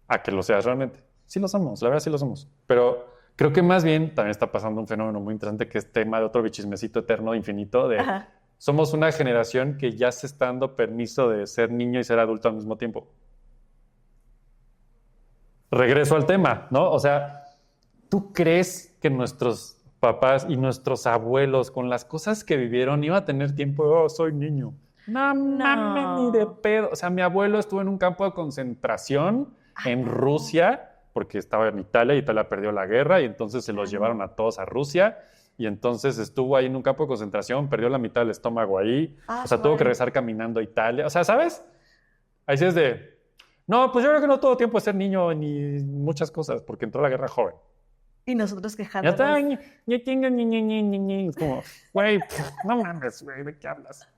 a que lo seas realmente. Sí lo somos, la verdad sí lo somos. Pero creo que más bien también está pasando un fenómeno muy interesante que es tema de otro bichismecito eterno, infinito, de Ajá. somos una generación que ya se está dando permiso de ser niño y ser adulto al mismo tiempo. Regreso al tema, ¿no? O sea, ¿tú crees que nuestros papás y nuestros abuelos, con las cosas que vivieron, iban a tener tiempo de, soy niño? No mames, ni de pedo. O sea, mi abuelo estuvo en un campo de concentración en Rusia, porque estaba en Italia y Italia perdió la guerra y entonces se los llevaron a todos a Rusia y entonces estuvo ahí en un campo de concentración, perdió la mitad del estómago ahí, o sea, tuvo que regresar caminando a Italia. O sea, ¿sabes? Ahí sí es de, no, pues yo creo que no tuvo tiempo de ser niño ni muchas cosas, porque entró a la guerra joven. Y nosotros Ya quejándonos. está, es como, güey, no mames, güey, ¿de qué hablas?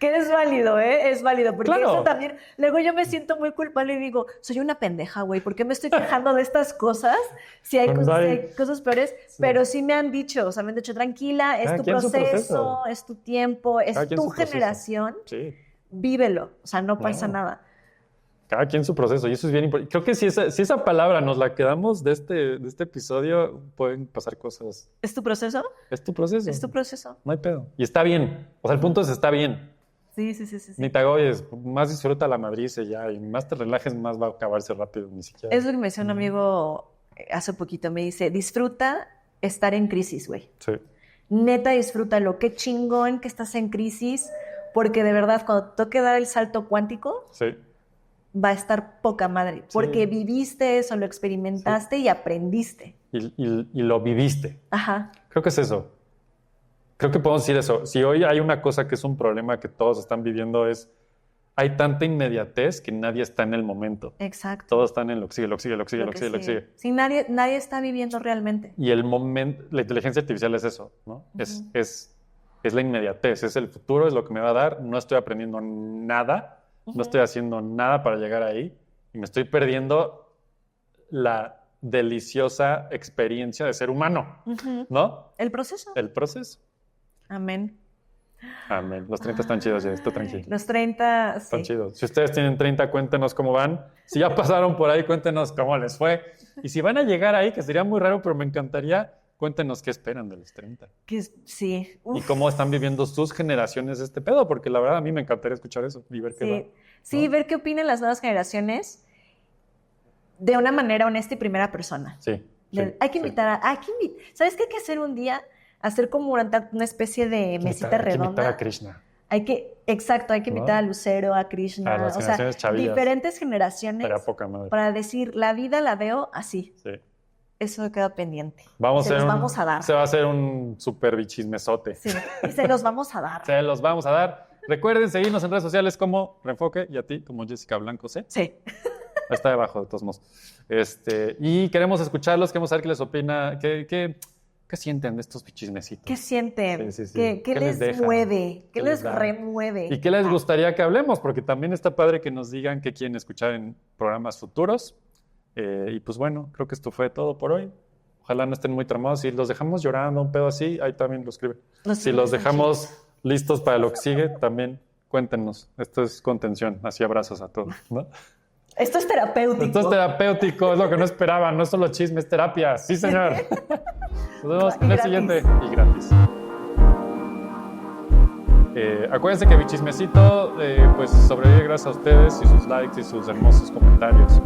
Que es válido, ¿eh? Es válido, porque Claro. eso también, luego yo me siento muy culpable y digo, soy una pendeja, güey, ¿por qué me estoy quejando de estas cosas? Si hay, Cuando cosas, hay- si hay cosas peores, Sí. pero sí me han dicho, o sea, me han dicho, tranquila, es Cada tu quien su proceso, proceso. es tu tiempo, es Cada quien tu su proceso. generación, Sí, vívelo, o sea, no pasa No. nada. cada quien su proceso, y eso es bien importante. Creo que si esa palabra nos la quedamos de este episodio, pueden pasar cosas. ¿Es tu proceso? Es tu proceso. Es tu proceso. No hay pedo. Y está bien. O sea, el punto es está bien. Sí, sí, sí, sí. Ni te agobies, más disfruta la madrice ya, y más te relajes, más va a acabarse rápido, ni siquiera. Es lo que me decía un amigo hace poquito, me dice, disfruta estar en crisis, güey. Sí. Neta, disfrútalo. Qué chingón que estás en crisis, porque de verdad, cuando te toque dar el salto cuántico, Sí. va a estar poca madre. Porque viviste eso, lo experimentaste y aprendiste. Y lo viviste. Ajá. Creo que es eso. Creo que podemos decir eso. Si hoy hay una cosa que es un problema que todos están viviendo es, hay tanta inmediatez que nadie está en el momento. Exacto. Todos están en lo que sigue, lo que sigue, lo que sigue, lo que sigue, lo que sigue. Sí, nadie está viviendo realmente. Y el momento, la inteligencia artificial es eso, ¿no? Ujú. Es la inmediatez, es el futuro, es lo que me va a dar. No estoy aprendiendo nada, no estoy haciendo nada para llegar ahí y me estoy perdiendo la deliciosa experiencia de ser humano, Ujú. ¿no? El proceso. El proceso. Amén. Amén. Los 30 están chidos, ya, está tranquilo. Los 30, Están sí. chidos. Si ustedes tienen 30, cuéntenos cómo van. Si ya pasaron por ahí, cuéntenos cómo les fue. Y si van a llegar ahí, que sería muy raro, pero me encantaría, cuéntenos qué esperan de los 30. Sí. Y Uf, cómo están viviendo sus generaciones este pedo, porque la verdad a mí me encantaría escuchar eso y ver qué va. sí. Sí, ¿no? ver qué opinan las nuevas generaciones de una manera honesta y primera persona. Sí. Hay que invitar ¿sabes qué hay que hacer un día? Hacer como una especie de mesita Hay que invitar redonda. a Krishna. Exacto, hay que ¿No? invitar a Lucero, a Krishna, A las o sea, generaciones chavillas. diferentes generaciones Estaría poca madre. para decir, la vida la veo así. Sí. Eso queda pendiente. Vamos Se a los hacer vamos a dar. Se va a hacer un super bichismesote. Sí, y se los vamos a dar. Se los vamos a dar. Recuerden seguirnos en redes sociales como Reenfoque y a ti como Jessica Blanco C. Sí. Está debajo de todos modos. Y queremos escucharlos, queremos saber qué les opina, qué ¿Qué sienten de estos chismecitos? ¿Qué sienten? Sí, sí, sí. ¿Qué ¿Qué les les deja? mueve? ¿Qué les da? remueve? ¿Y qué les gustaría que hablemos? Porque también está padre que nos digan qué quieren escuchar en programas futuros. Y pues bueno, creo que esto fue todo por hoy. Ojalá no estén muy tramados. Si los dejamos llorando, un pedo así, ahí también lo escriben. Si los dejamos listos para lo que sigue, también cuéntenos. Esto es contención. Así abrazos a todos, ¿no? Esto es terapéutico. Esto es terapéutico, es lo que no esperaba. No es solo chisme, es terapia. Sí, señor. Nos vemos en el siguiente. Y gratis. Acuérdense que mi chismecito pues sobrevive gracias a ustedes y sus likes y sus hermosos comentarios.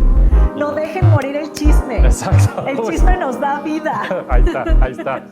No dejen morir el chisme. Exacto. El chisme nos da vida. Ahí está, ahí está.